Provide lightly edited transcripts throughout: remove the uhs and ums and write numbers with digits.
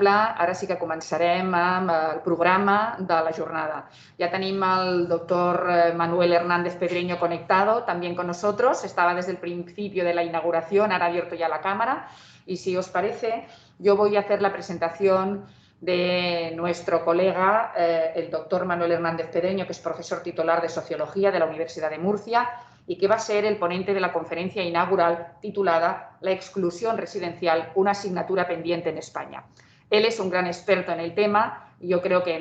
sembla, ara sí que començarem amb el programa de la jornada. Ya tenim el doctor Manuel Hernández Pedreño conectado también con nosotros. Estaba desde el principio de la inauguración, ahora ha abierto ya la cámara. Y si os parece, yo voy a hacer la presentación de nuestro colega, el doctor Manuel Hernández Pedreño, que es profesor titular de Sociología de la Universidad de Murcia y que va a ser el ponente de la conferencia inaugural titulada La exclusión residencial, una asignatura pendiente en España. Él es un gran experto en el tema y yo creo que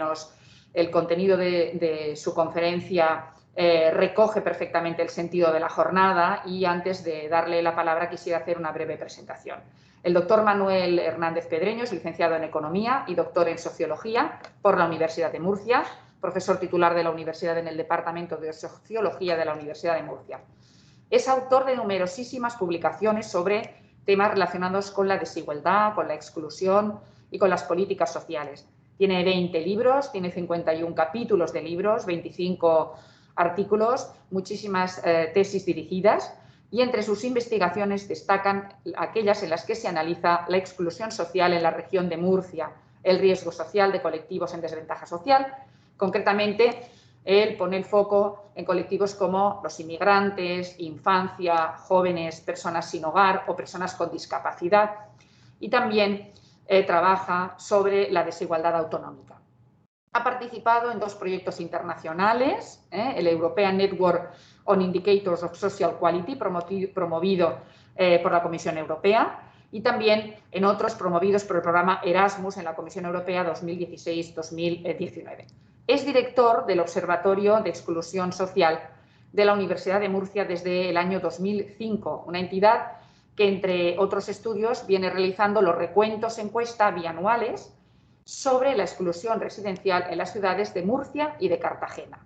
el contenido de su conferencia recoge perfectamente el sentido de la jornada y antes de darle la palabra quisiera hacer una breve presentación. El doctor Manuel Hernández Pedreño es licenciado en Economía y doctor en Sociología por la Universidad de Murcia, profesor titular de la Universidad en el Departamento de Sociología de la Universidad de Murcia. Es autor de numerosísimas publicaciones sobre temas relacionados con la desigualdad, con la exclusión y con las políticas sociales. Tiene 20 libros, tiene 51 capítulos de libros, 25 artículos, muchísimas tesis dirigidas y entre sus investigaciones destacan aquellas en las que se analiza la exclusión social en la región de Murcia, el riesgo social de colectivos en desventaja social. Concretamente, él pone el foco en colectivos como los inmigrantes, infancia, jóvenes, personas sin hogar o personas con discapacidad y también trabaja sobre la desigualdad autonómica. Ha participado en 2 proyectos internacionales, el European Network on Indicators of Social Quality, promovido por la Comisión Europea, y también en otros promovidos por el programa Erasmus en la Comisión Europea 2016-2019. Es director del Observatorio de Exclusión Social de la Universidad de Murcia desde el año 2005, una entidad que, entre otros estudios, viene realizando los recuentos encuesta bianuales sobre la exclusión residencial en las ciudades de Murcia y de Cartagena.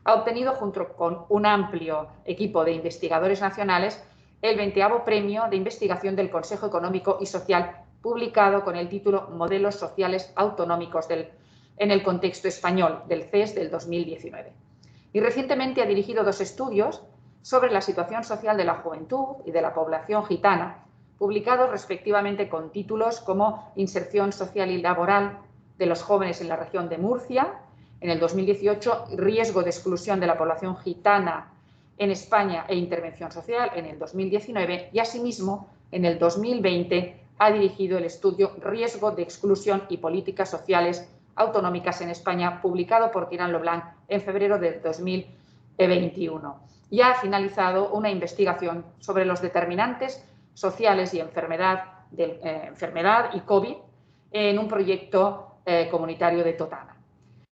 Ha obtenido, junto con un amplio equipo de investigadores nacionales, el 20º Premio de Investigación del Consejo Económico y Social, publicado con el título Modelos Sociales Autonómicos en el Contexto Español, del CES del 2019. Y recientemente ha dirigido 2 estudios sobre la situación social de la juventud y de la población gitana, publicados respectivamente con títulos como Inserción social y laboral de los jóvenes en la región de Murcia, en el 2018, Riesgo de exclusión de la población gitana en España e intervención social en el 2019 y, asimismo, en el 2020 ha dirigido el estudio Riesgo de exclusión y políticas sociales autonómicas en España, publicado por Tirán Leblanc en febrero de 2021. Y ha finalizado una investigación sobre los determinantes sociales y enfermedad y COVID en un proyecto comunitario de Totana.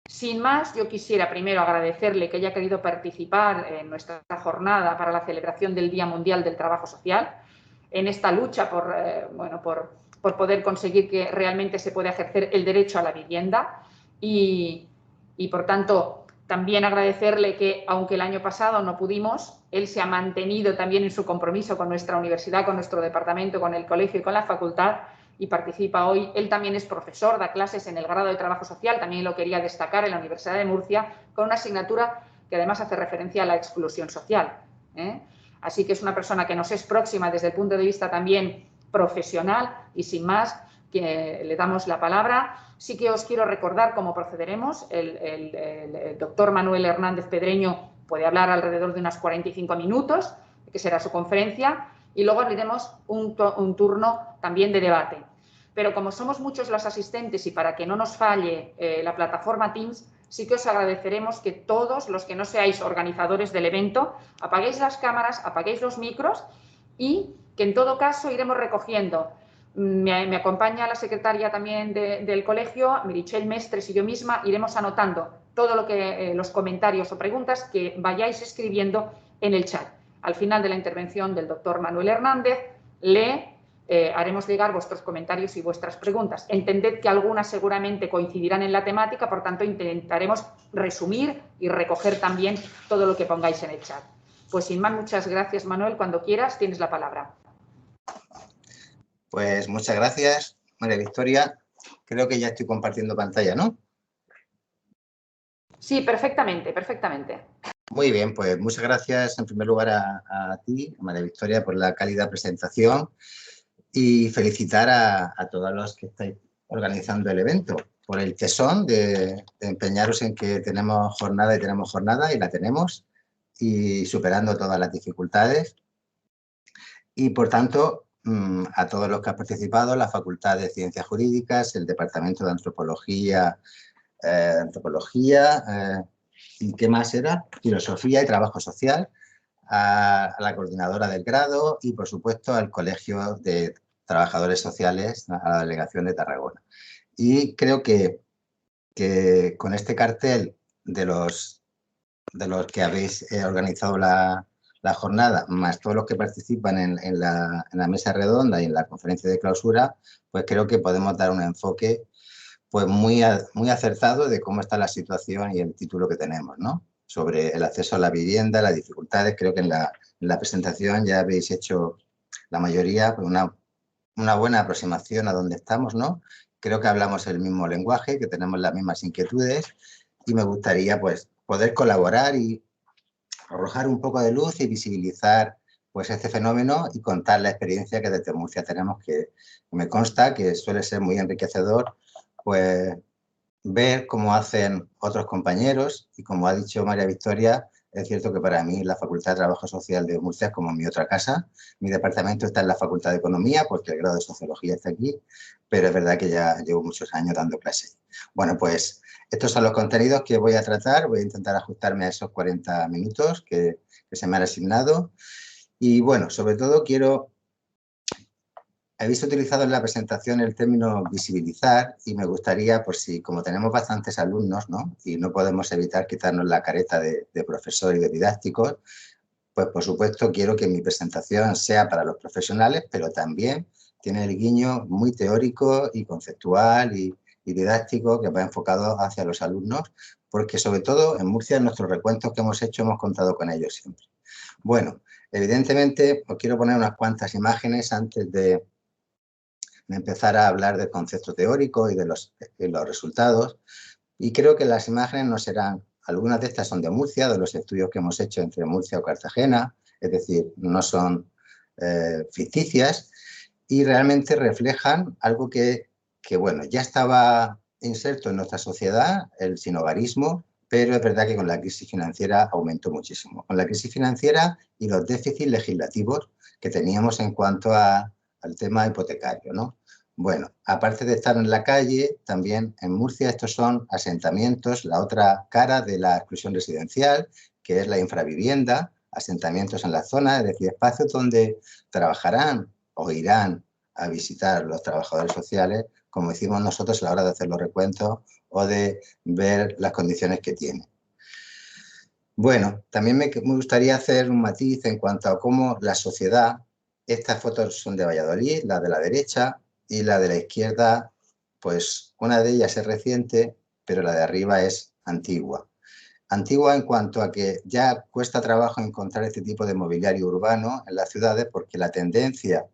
Sin más, yo quisiera primero agradecerle que haya querido participar en nuestra jornada para la celebración del Día Mundial del Trabajo Social, en esta lucha por poder conseguir que realmente se pueda ejercer el derecho a la vivienda y por tanto, también agradecerle que, aunque el año pasado no pudimos, él se ha mantenido también en su compromiso con nuestra universidad, con nuestro departamento, con el colegio y con la facultad y participa hoy. Él también es profesor, da clases en el grado de Trabajo Social, también lo quería destacar, en la Universidad de Murcia, con una asignatura que además hace referencia a la exclusión social. Así que es una persona que nos es próxima desde el punto de vista también profesional y sin más, que le damos la palabra. Sí que os quiero recordar cómo procederemos. El doctor Manuel Hernández Pedreño puede hablar alrededor de unos 45 minutos, que será su conferencia, y luego abriremos un turno también de debate. Pero como somos muchos los asistentes y para que no nos falle la plataforma Teams, sí que os agradeceremos que todos los que no seáis organizadores del evento apaguéis las cámaras, apaguéis los micros y que en todo caso iremos recogiendo. Me acompaña la secretaria también del colegio, Meritxell Mestres, y yo misma iremos anotando todo lo que los comentarios o preguntas que vayáis escribiendo en el chat. Al final de la intervención del doctor Manuel Hernández, haremos llegar vuestros comentarios y vuestras preguntas. Entended que algunas seguramente coincidirán en la temática, por tanto intentaremos resumir y recoger también todo lo que pongáis en el chat. Pues sin más, muchas gracias, Manuel. Cuando quieras, tienes la palabra. Pues muchas gracias, María Victoria. Creo que ya estoy compartiendo pantalla, ¿no? Sí, perfectamente, perfectamente. Muy bien, pues muchas gracias en primer lugar a ti, a María Victoria, por la cálida presentación y felicitar a todos los que estáis organizando el evento, por el tesón de empeñaros en que tenemos jornada y la tenemos, y superando todas las dificultades. Y, por tanto, a todos los que han participado, la Facultad de Ciencias Jurídicas, el Departamento de Antropología, ¿y qué más era? Filosofía y Trabajo Social, a la coordinadora del grado y, por supuesto, al Colegio de Trabajadores Sociales, a la Delegación de Tarragona. Y creo que con este cartel de los que habéis organizado la jornada, más todos los que participan en la mesa redonda y en la conferencia de clausura, pues creo que podemos dar un enfoque pues muy acertado de cómo está la situación y el título que tenemos, ¿no? Sobre el acceso a la vivienda, las dificultades. Creo que en la presentación ya habéis hecho la mayoría pues una buena aproximación a dónde estamos, ¿no? Creo que hablamos el mismo lenguaje, que tenemos las mismas inquietudes y me gustaría pues poder colaborar y arrojar un poco de luz y visibilizar pues este fenómeno y contar la experiencia que desde Murcia tenemos, que me consta que suele ser muy enriquecedor, pues ver cómo hacen otros compañeros y, como ha dicho María Victoria, es cierto que para mí la Facultad de Trabajo Social de Murcia es como mi otra casa. Mi departamento está en la Facultad de Economía porque el grado de Sociología está aquí, pero es verdad que ya llevo muchos años dando clases. Bueno, pues estos son los contenidos que voy a tratar. Voy a intentar ajustarme a esos 40 minutos que se me han asignado. Y bueno, sobre todo habéis utilizado en la presentación el término visibilizar y me gustaría, por si, como tenemos bastantes alumnos, ¿no? Y no podemos evitar quitarnos la careta de profesor y de didácticos, pues por supuesto quiero que mi presentación sea para los profesionales, pero también tiene el guiño muy teórico y conceptual y didáctico que va enfocado hacia los alumnos, porque sobre todo en Murcia, en nuestros recuentos que hemos hecho, hemos contado con ellos siempre. Bueno, evidentemente os quiero poner unas cuantas imágenes antes de empezar a hablar del concepto teórico y de los resultados. Y creo que las imágenes no serán, algunas de estas son de Murcia, de los estudios que hemos hecho entre Murcia o Cartagena, es decir, no son ficticias y realmente reflejan algo que, bueno, ya estaba inserto en nuestra sociedad, el sinhogarismo, pero es verdad que con la crisis financiera aumentó muchísimo. Con la crisis financiera y los déficits legislativos que teníamos en cuanto al tema hipotecario, ¿no? Bueno, aparte de estar en la calle, también en Murcia estos son asentamientos, la otra cara de la exclusión residencial, que es la infravivienda, asentamientos en la zona, es decir, espacios donde trabajarán o irán a visitar los trabajadores sociales, como hicimos nosotros a la hora de hacer los recuentos o de ver las condiciones que tienen. Bueno, también me gustaría hacer un matiz en cuanto a cómo la sociedad, estas fotos son de Valladolid, la de la derecha, y la de la izquierda, pues una de ellas es reciente, pero la de arriba es antigua. Antigua en cuanto a que ya cuesta trabajo encontrar este tipo de mobiliario urbano en las ciudades porque la tendencia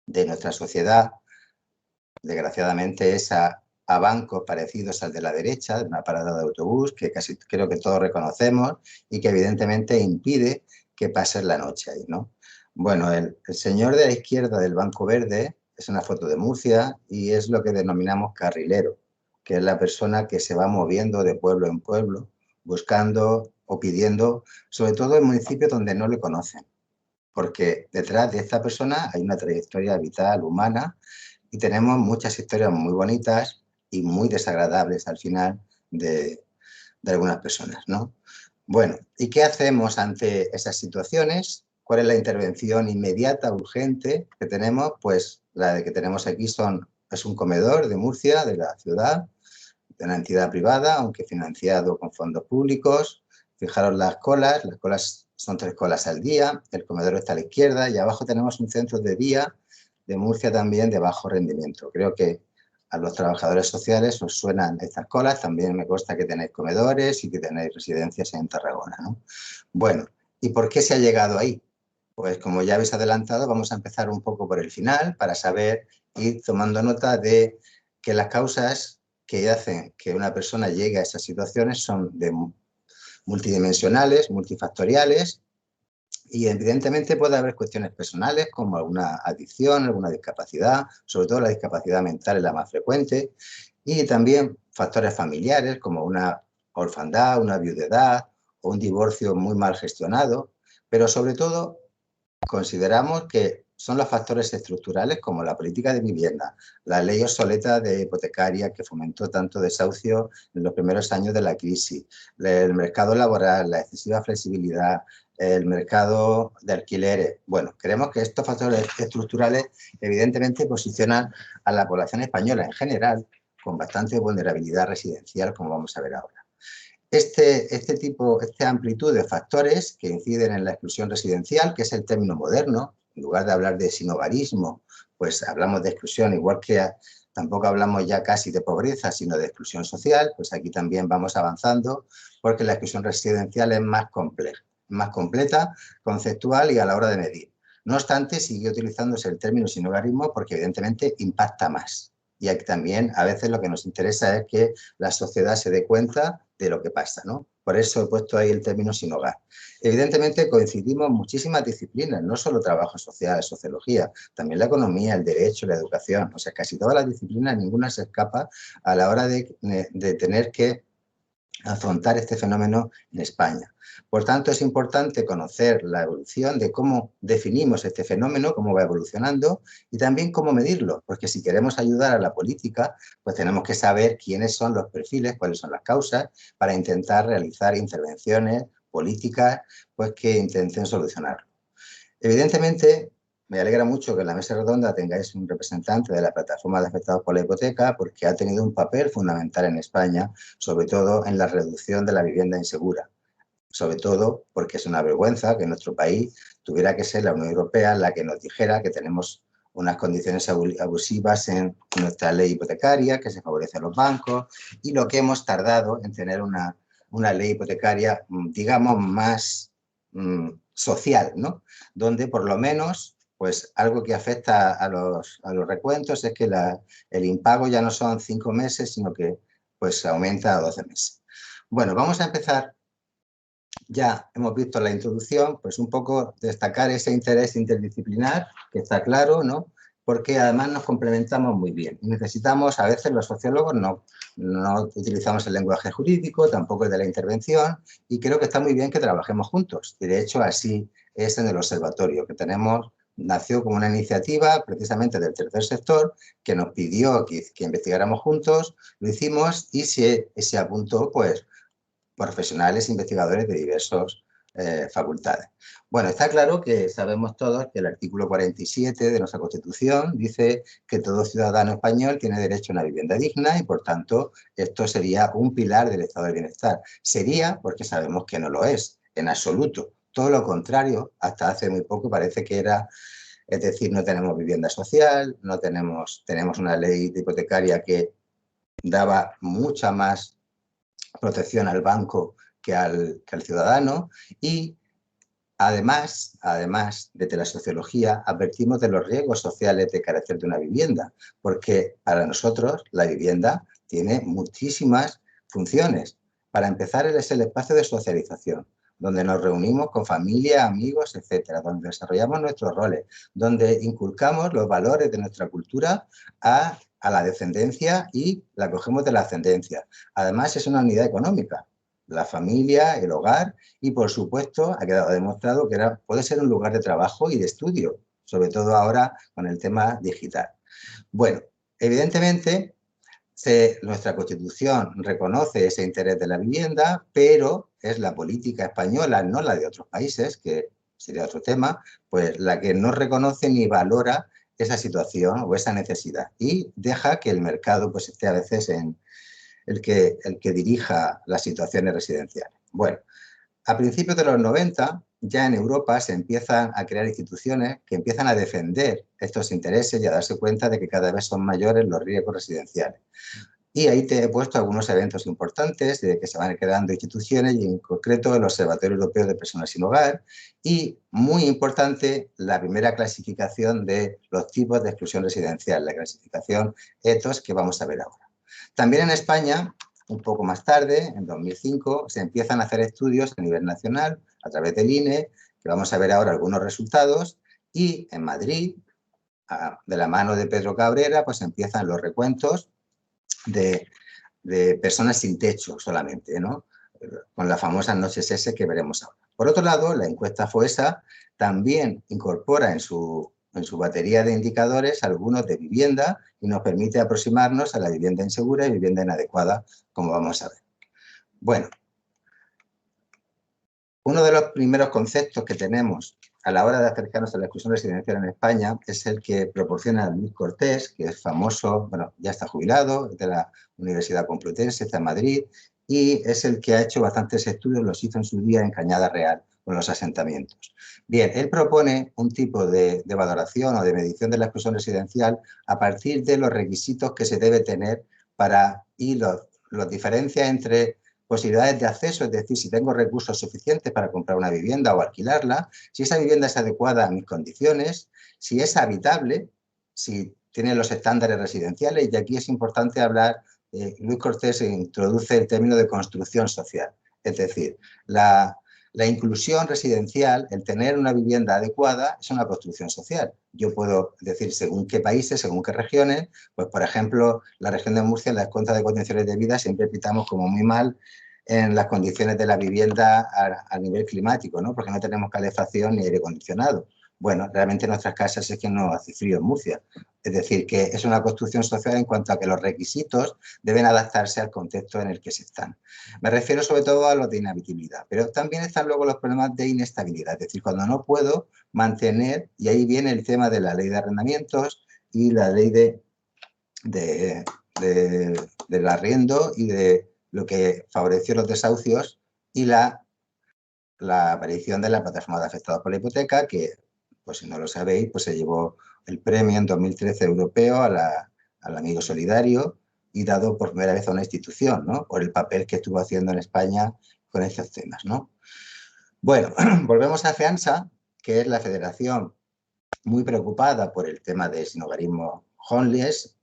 de nuestra sociedad, desgraciadamente, es a bancos parecidos al de la derecha, de una parada de autobús, que casi creo que todos reconocemos y que evidentemente impide que pases la noche ahí, ¿no? Bueno, el señor de la izquierda del Banco Verde es una foto de Murcia y es lo que denominamos carrilero, que es la persona que se va moviendo de pueblo en pueblo, buscando o pidiendo, sobre todo en municipios donde no le conocen, porque detrás de esta persona hay una trayectoria vital, humana, y tenemos muchas historias muy bonitas y muy desagradables al final de algunas personas, ¿no? Bueno, ¿y qué hacemos ante esas situaciones? ¿Cuál es la intervención inmediata, urgente que tenemos? Pues la de que tenemos aquí es un comedor de Murcia, de la ciudad, de una entidad privada, aunque financiado con fondos públicos. Fijaros las colas son 3 colas al día, el comedor está a la izquierda y abajo tenemos un centro de día de Murcia también de bajo rendimiento. Creo que a los trabajadores sociales os suenan estas colas, también me consta que tenéis comedores y que tenéis residencias en Tarragona, ¿no? Bueno, ¿y por qué se ha llegado ahí? Pues como ya habéis adelantado, vamos a empezar un poco por el final para saber y tomando nota de que las causas que hacen que una persona llegue a esas situaciones son multidimensionales, multifactoriales, Y evidentemente puede haber cuestiones personales como alguna adicción, alguna discapacidad, sobre todo la discapacidad mental es la más frecuente, y también factores familiares como una orfandad, una viudedad o un divorcio muy mal gestionado, pero sobre todo consideramos que son los factores estructurales como la política de vivienda, la ley obsoleta de hipotecaria que fomentó tanto desahucio en los primeros años de la crisis, el mercado laboral, la excesiva flexibilidad, el mercado de alquileres. Bueno, creemos que estos factores estructurales evidentemente posicionan a la población española en general con bastante vulnerabilidad residencial, como vamos a ver ahora. Esta amplitud de factores que inciden en la exclusión residencial, que es el término moderno, en lugar de hablar de sinhogarismo, pues hablamos de exclusión, igual que tampoco hablamos ya casi de pobreza, sino de exclusión social, pues aquí también vamos avanzando, porque la exclusión residencial es más compleja, más completa, conceptual y a la hora de medir. No obstante, sigue utilizándose el término sinhogarismo porque evidentemente impacta más. Y aquí también a veces lo que nos interesa es que la sociedad se dé cuenta de lo que pasa, ¿no? Por eso he puesto ahí el término sin hogar. Evidentemente coincidimos muchísimas disciplinas, no solo trabajo social, sociología, también la economía, el derecho, la educación, o sea, casi todas las disciplinas, ninguna se escapa a la hora de tener que afrontar este fenómeno en España. Por tanto, es importante conocer la evolución de cómo definimos este fenómeno, cómo va evolucionando y también cómo medirlo, porque si queremos ayudar a la política, pues tenemos que saber quiénes son los perfiles, cuáles son las causas, para intentar realizar intervenciones políticas pues, que intenten solucionarlo. Evidentemente, me alegra mucho que en la mesa redonda tengáis un representante de la plataforma de afectados por la hipoteca porque ha tenido un papel fundamental en España, sobre todo en la reducción de la vivienda insegura. Sobre todo porque es una vergüenza que en nuestro país tuviera que ser la Unión Europea la que nos dijera que tenemos unas condiciones abusivas en nuestra ley hipotecaria, que se favorece a los bancos, y lo que hemos tardado en tener una ley hipotecaria, digamos, más social, ¿no? Donde por lo menos, pues algo que afecta a los recuentos es que el impago ya no son 5 meses, sino que pues aumenta a 12 meses. Bueno, vamos a empezar. Ya hemos visto la introducción, pues un poco destacar ese interés interdisciplinar, que está claro, ¿no? Porque además nos complementamos muy bien. Necesitamos, a veces los sociólogos no utilizamos el lenguaje jurídico, tampoco el de la intervención, y creo que está muy bien que trabajemos juntos. Y de hecho así es en el observatorio, que nació como una iniciativa precisamente del tercer sector, que nos pidió que investigáramos juntos, lo hicimos y se apuntó, pues, profesionales investigadores de diversas facultades. Bueno, está claro que sabemos todos que el artículo 47 de nuestra Constitución dice que todo ciudadano español tiene derecho a una vivienda digna y, por tanto, esto sería un pilar del estado de bienestar. Sería porque sabemos que no lo es, en absoluto. Todo lo contrario, hasta hace muy poco parece que era, es decir, no tenemos vivienda social, no tenemos una ley hipotecaria que daba mucha más protección al banco que al ciudadano y además, desde la sociología, advertimos de los riesgos sociales de carecer de una vivienda, porque para nosotros la vivienda tiene muchísimas funciones. Para empezar, es el espacio de socialización, donde nos reunimos con familia, amigos, etcétera, donde desarrollamos nuestros roles, donde inculcamos los valores de nuestra cultura a la descendencia y la cogemos de la ascendencia. Además, es una unidad económica. La familia, el hogar y, por supuesto, ha quedado demostrado que puede ser un lugar de trabajo y de estudio, sobre todo ahora con el tema digital. Bueno, evidentemente, nuestra Constitución reconoce ese interés de la vivienda, pero es la política española, no la de otros países, que sería otro tema, pues la que no reconoce ni valora esa situación o esa necesidad y deja que el mercado pues esté a veces en el que dirija las situaciones residenciales. Bueno, a principios de los 90, ya en Europa se empiezan a crear instituciones que empiezan a defender estos intereses y a darse cuenta de que cada vez son mayores los riesgos residenciales. Y ahí te he puesto algunos eventos importantes de que se van creando instituciones y en concreto el Observatorio Europeo de Personas sin Hogar y, muy importante, la primera clasificación de los tipos de exclusión residencial, la clasificación ETOS que vamos a ver ahora. También en España, un poco más tarde, en 2005, se empiezan a hacer estudios a nivel nacional, a través del INE, que vamos a ver ahora algunos resultados, y en Madrid, de la mano de Pedro Cabrera, pues empiezan los recuentos de personas sin techo solamente, ¿no? Con las famosas noches S que veremos ahora. Por otro lado, la encuesta FOESA también incorpora en su batería de indicadores algunos de vivienda y nos permite aproximarnos a la vivienda insegura y vivienda inadecuada, como vamos a ver. Bueno, uno de los primeros conceptos que tenemos a la hora de acercarnos a la exclusión residencial en España es el que proporciona Luis Cortés, que es famoso, bueno, ya está jubilado, es de la Universidad Complutense, está en Madrid, y es el que ha hecho bastantes estudios, los hizo en su día en Cañada Real, con los asentamientos. Bien, él propone un tipo de valoración o de medición de la exclusión residencial a partir de los requisitos que se debe tener para, y los diferencia entre posibilidades de acceso, es decir, si tengo recursos suficientes para comprar una vivienda o alquilarla, si esa vivienda es adecuada a mis condiciones, si es habitable, si tiene los estándares residenciales, y aquí es importante hablar, Luis Cortés introduce el término de construcción social, es decir, la inclusión residencial, el tener una vivienda adecuada, es una construcción social. Yo puedo decir según qué países, según qué regiones, pues por ejemplo, la región de Murcia, en las cuentas de condiciones de vida, siempre pitamos como muy mal en las condiciones de la vivienda a nivel climático, ¿no? Porque no tenemos calefacción ni aire acondicionado. Bueno, realmente en nuestras casas es que no hace frío en Murcia. Es decir, que es una construcción social en cuanto a que los requisitos deben adaptarse al contexto en el que se están. Me refiero sobre todo a los de inhabitabilidad, pero también están luego los problemas de inestabilidad, es decir, cuando no puedo mantener, y ahí viene el tema de la ley de arrendamientos y la ley del arriendo y de lo que favoreció los desahucios y la aparición de la plataforma de afectados por la hipoteca, que, pues si no lo sabéis, pues se llevó el premio en 2013 europeo al Amigo Solidario y dado por primera vez a una institución, ¿no? Por el papel que estuvo haciendo en España con estos temas, ¿no? Bueno, volvemos a FEANSA, que es la federación muy preocupada por el tema del sinhogarismo homeless,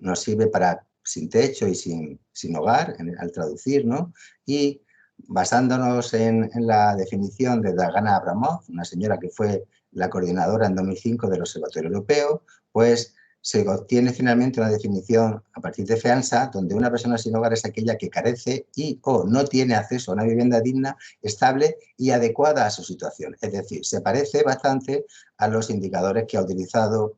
nos sirve para sin techo y sin hogar, al traducir, ¿no? Y basándonos en la definición de Dagana Abramov, una señora que fue la coordinadora en 2005 del Observatorio Europeo, pues se obtiene finalmente una definición a partir de FEANSA, donde una persona sin hogar es aquella que carece y o no tiene acceso a una vivienda digna, estable y adecuada a su situación. Es decir, se parece bastante a los indicadores que ha utilizado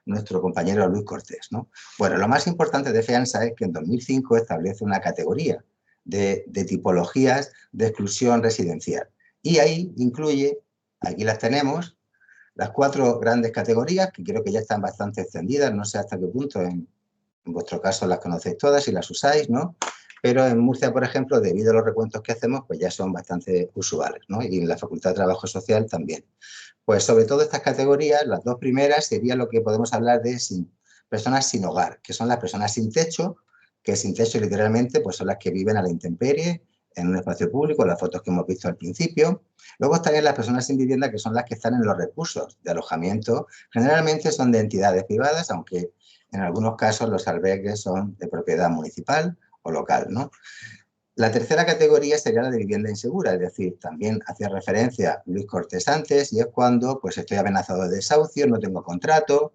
nuestro compañero Luis Cortés, ¿no? Bueno, lo más importante de FEANSA es que en 2005 establece una categoría de tipologías de exclusión residencial y ahí incluye, aquí las tenemos, las 4 grandes categorías, que creo que ya están bastante extendidas, no sé hasta qué punto en vuestro caso las conocéis todas y las usáis, ¿no? Pero en Murcia, por ejemplo, debido a los recuentos que hacemos, pues ya son bastante usuales, ¿no? Y en la Facultad de Trabajo Social también. Pues sobre todo estas categorías, las 2 primeras serían lo que podemos hablar de personas sin hogar, que son las personas sin techo, que sin techo literalmente pues son las que viven a la intemperie, en un espacio público, las fotos que hemos visto al principio. Luego estarían las personas sin vivienda, que son las que están en los recursos de alojamiento. Generalmente son de entidades privadas, aunque en algunos casos los albergues son de propiedad municipal o local, ¿no? La tercera categoría sería la de vivienda insegura, es decir, también hacía referencia Luis Cortés antes, y es cuando pues, estoy amenazado de desahucio, no tengo contrato,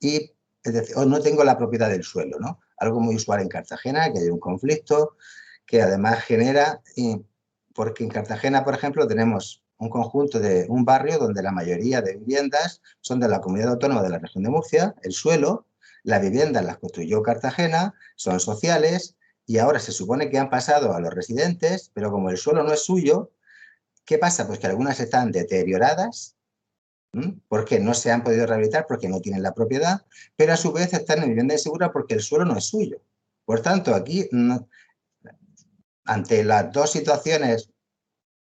y, es decir, o no tengo la propiedad del suelo, ¿no? Algo muy usual en Cartagena, que hay un conflicto que además genera, porque en Cartagena, por ejemplo, tenemos un conjunto de un barrio donde la mayoría de viviendas son de la comunidad autónoma de la región de Murcia, el suelo, las viviendas las construyó Cartagena, son sociales, y ahora se supone que han pasado a los residentes, pero como el suelo no es suyo, ¿qué pasa? Pues que algunas están deterioradas, porque no se han podido rehabilitar, porque no tienen la propiedad, pero a su vez están en vivienda insegura porque el suelo no es suyo. Por tanto, aquí, ante las 2 situaciones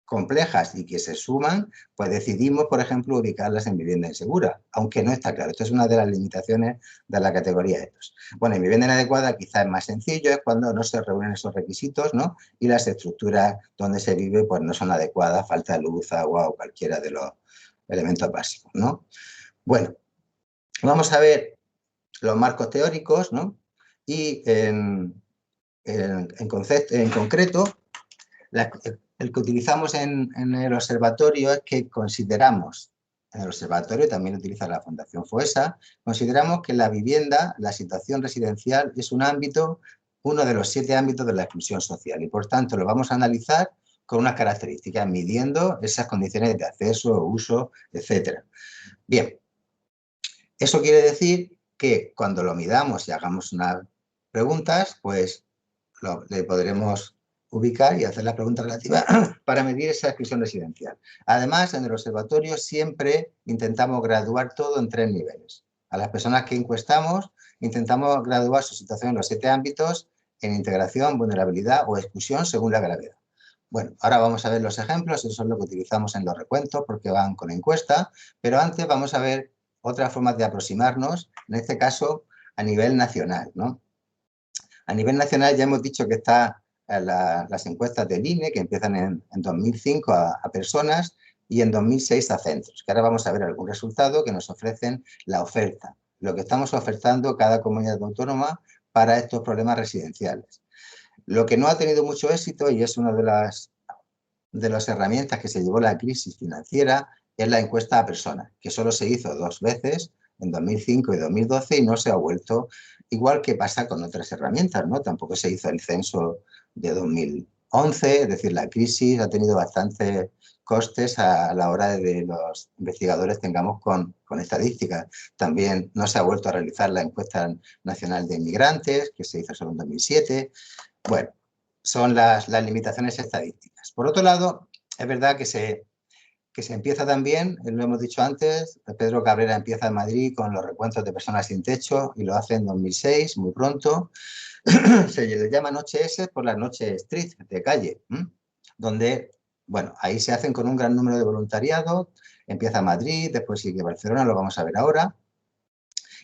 complejas y que se suman, pues decidimos, por ejemplo, ubicarlas en vivienda insegura, aunque no está claro. Esto es una de las limitaciones de la categoría ETOS. Bueno, en vivienda inadecuada quizás es más sencillo, es cuando no se reúnen esos requisitos, ¿no? Y las estructuras donde se vive pues no son adecuadas, falta luz, agua o cualquiera de los elementos básicos, ¿no? Bueno, vamos a ver los marcos teóricos, ¿no? Y en concreto, el que utilizamos en el observatorio es que consideramos, en el observatorio también utiliza la Fundación FOESA, consideramos que la vivienda, la situación residencial, es un ámbito, uno de los 7 ámbitos de la exclusión social y por tanto lo vamos a analizar con unas características, midiendo esas condiciones de acceso, uso, etcétera. Bien, eso quiere decir que cuando lo midamos y hagamos unas preguntas, pues le podremos ubicar y hacer la pregunta relativa para medir esa exclusión residencial. Además, en el observatorio siempre intentamos graduar todo en 3 niveles. A las personas que encuestamos intentamos graduar su situación en los 7 ámbitos en integración, vulnerabilidad o exclusión según la gravedad. Bueno, ahora vamos a ver los ejemplos, eso es lo que utilizamos en los recuentos porque van con encuesta, pero antes vamos a ver otras formas de aproximarnos, en este caso a nivel nacional, ¿no? A nivel nacional ya hemos dicho que están las encuestas del INE, que empiezan en 2005 a personas y en 2006 a centros, que ahora vamos a ver algún resultado que nos ofrecen la oferta, lo que estamos ofertando cada comunidad autónoma para estos problemas residenciales. Lo que no ha tenido mucho éxito, y es una de las herramientas que se llevó la crisis financiera, es la encuesta a personas, que solo se hizo 2 veces, en 2005 y 2012, y no se ha vuelto, igual que pasa con otras herramientas, ¿no? Tampoco se hizo el censo de 2011, es decir, la crisis ha tenido bastantes costes a la hora de los investigadores tengamos con estadísticas. También no se ha vuelto a realizar la encuesta nacional de inmigrantes, que se hizo solo en 2007. Bueno, son las limitaciones estadísticas. Por otro lado, es verdad que se empieza también, lo hemos dicho antes, Pedro Cabrera empieza en Madrid con los recuentos de personas sin techo y lo hace en 2006, muy pronto. Se le llama Noche S por las noches street, de calle, donde, bueno, ahí se hacen con un gran número de voluntariado, empieza Madrid, después sigue Barcelona, lo vamos a ver ahora.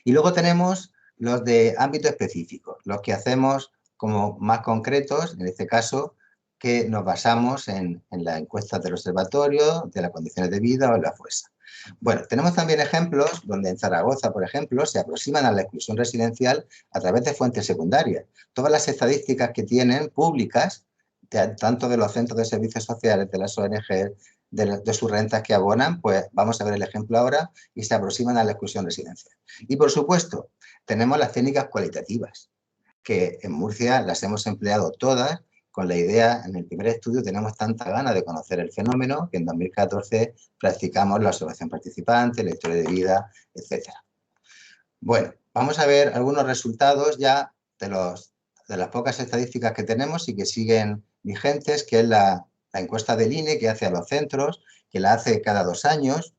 Y luego tenemos los de ámbito específico, los que hacemos como más concretos, en este caso, que nos basamos en la encuesta del observatorio, de las condiciones de vida o en la FOESA. Bueno, tenemos también ejemplos donde en Zaragoza, por ejemplo, se aproximan a la exclusión residencial a través de fuentes secundarias. Todas las estadísticas que tienen públicas, tanto de los centros de servicios sociales, de las ONG, de sus rentas que abonan, pues vamos a ver el ejemplo ahora, y se aproximan a la exclusión residencial. Y por supuesto, tenemos las técnicas cualitativas, que en Murcia las hemos empleado todas con la idea, en el primer estudio tenemos tanta gana de conocer el fenómeno que en 2014 practicamos la observación participante, la historia de vida, etc. Bueno, vamos a ver algunos resultados ya de las pocas estadísticas que tenemos y que siguen vigentes, que es la encuesta del INE que hace a los centros, que la hace cada 2 años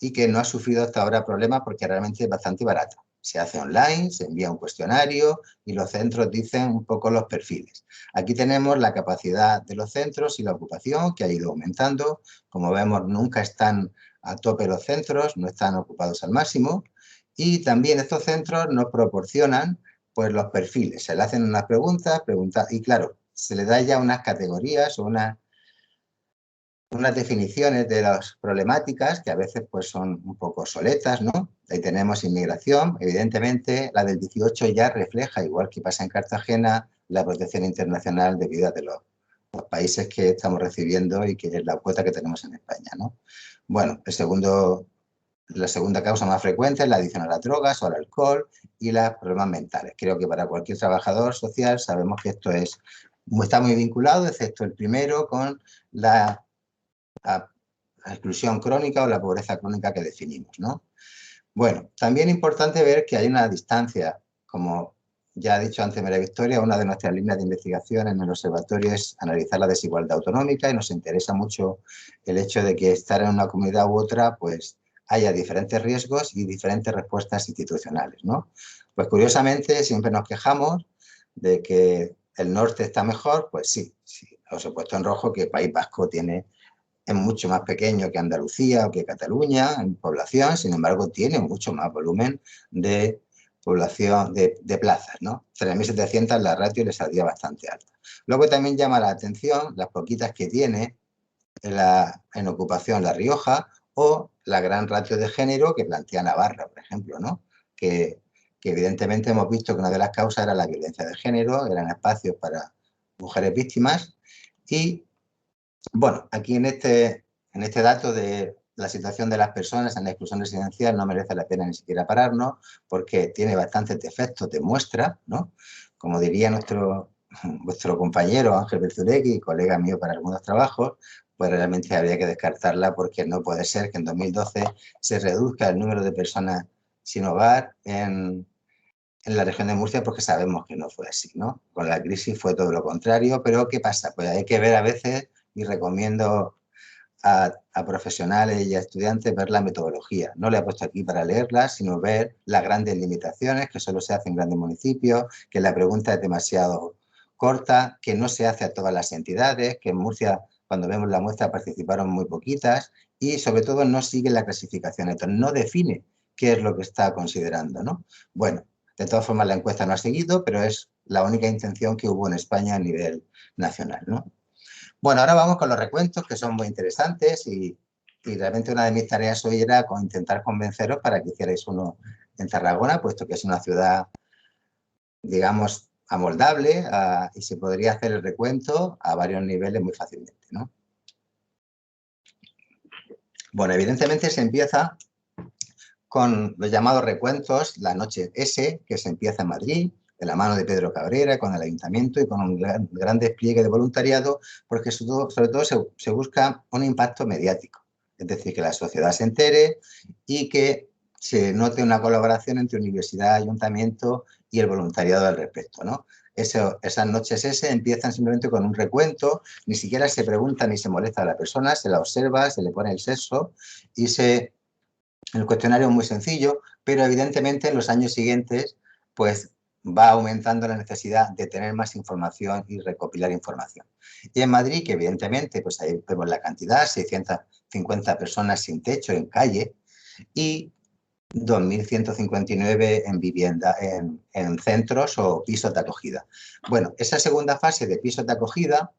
y que no ha sufrido hasta ahora problemas porque realmente es bastante barata. Se hace online, se envía un cuestionario y los centros dicen un poco los perfiles. Aquí tenemos la capacidad de los centros y la ocupación, que ha ido aumentando. Como vemos, nunca están a tope los centros, no están ocupados al máximo. Y también estos centros nos proporcionan pues, los perfiles. Se le hacen unas preguntas y claro, se le da ya unas categorías o unas definiciones de las problemáticas que a veces pues, son un poco soletas, ¿no? Ahí tenemos inmigración, evidentemente la del 18 ya refleja, igual que pasa en Cartagena, la protección internacional debido a los países que estamos recibiendo y que es la cuota que tenemos en España, ¿no? Bueno, la segunda causa más frecuente es la adicción a las drogas o al alcohol y los problemas mentales. Creo que para cualquier trabajador social sabemos que esto está muy vinculado, excepto el primero, con la exclusión crónica o la pobreza crónica que definimos, ¿no? Bueno, también es importante ver que hay una distancia, como ya ha dicho antes María Victoria, una de nuestras líneas de investigación en el observatorio es analizar la desigualdad autonómica y nos interesa mucho el hecho de que estar en una comunidad u otra, pues haya diferentes riesgos y diferentes respuestas institucionales, ¿no? Pues curiosamente siempre nos quejamos de que el norte está mejor, pues sí, os he puesto en rojo que País Vasco es mucho más pequeño que Andalucía o que Cataluña en población, sin embargo tiene mucho más volumen de población de plazas, ¿no? 3.700 la ratio le saldría bastante alta. Luego también llama la atención las poquitas que tiene en ocupación La Rioja o la gran ratio de género que plantea Navarra, por ejemplo, ¿no? Que evidentemente hemos visto que una de las causas era la violencia de género, eran espacios para mujeres víctimas y Bueno, aquí en este dato de la situación de las personas en la exclusión residencial no merece la pena ni siquiera pararnos porque tiene bastantes defectos de muestra, ¿no? Como diría vuestro compañero Ángel Berzuregui, colega mío para algunos trabajos, pues realmente habría que descartarla porque no puede ser que en 2012 se reduzca el número de personas sin hogar en la región de Murcia, porque sabemos que no fue así, ¿no? Con la crisis fue todo lo contrario, pero ¿qué pasa? Pues hay que ver a veces, y recomiendo a profesionales y a estudiantes ver la metodología. No le he puesto aquí para leerla, sino ver las grandes limitaciones, que solo se hacen en grandes municipios, que la pregunta es demasiado corta, que no se hace a todas las entidades, que en Murcia, cuando vemos la muestra, participaron muy poquitas y, sobre todo, no sigue la clasificación. Entonces, no define qué es lo que está considerando, ¿no? Bueno, de todas formas, la encuesta no ha seguido, pero es la única intención que hubo en España a nivel nacional, ¿no? Bueno, ahora vamos con los recuentos, que son muy interesantes y realmente una de mis tareas hoy era intentar convenceros para que hicierais uno en Tarragona, puesto que es una ciudad, digamos, amoldable y se podría hacer el recuento a varios niveles muy fácilmente, ¿no? Bueno, evidentemente se empieza con los llamados recuentos, la noche S, que se empieza en Madrid, de la mano de Pedro Cabrera, con el ayuntamiento y con un gran despliegue de voluntariado, porque sobre todo se busca un impacto mediático, es decir, que la sociedad se entere y que se note una colaboración entre universidad, ayuntamiento y el voluntariado al respecto, ¿no? Esas noches S empiezan simplemente con un recuento, ni siquiera se pregunta ni se molesta a la persona, se la observa, se le pone el sexo y el cuestionario es muy sencillo, pero evidentemente en los años siguientes pues va aumentando la necesidad de tener más información y recopilar información. Y en Madrid, que evidentemente pues ahí vemos la cantidad, 650 personas sin techo en calle y 2.159 en vivienda, en centros o pisos de acogida. Bueno, esa segunda fase de pisos de acogida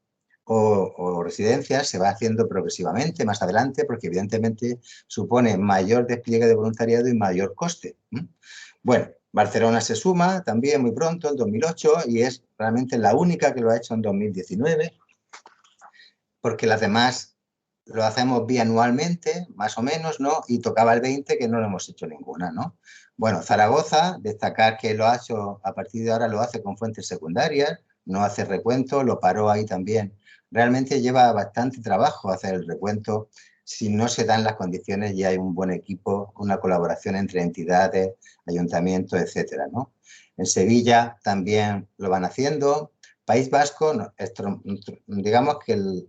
o residencias se va haciendo progresivamente más adelante porque evidentemente supone mayor despliegue de voluntariado y mayor coste. Bueno, Barcelona se suma también muy pronto, en 2008, y es realmente la única que lo ha hecho en 2019, porque las demás lo hacemos bianualmente, más o menos, ¿no? Y tocaba el 20 que no lo hemos hecho ninguna, ¿no? Bueno, Zaragoza, destacar que lo ha hecho, a partir de ahora lo hace con fuentes secundarias, no hace recuento, lo paró ahí también. Realmente lleva bastante trabajo hacer el recuento si no se dan las condiciones y hay un buen equipo, una colaboración entre entidades, ayuntamientos, etcétera, ¿no? En Sevilla también lo van haciendo. País Vasco, digamos que en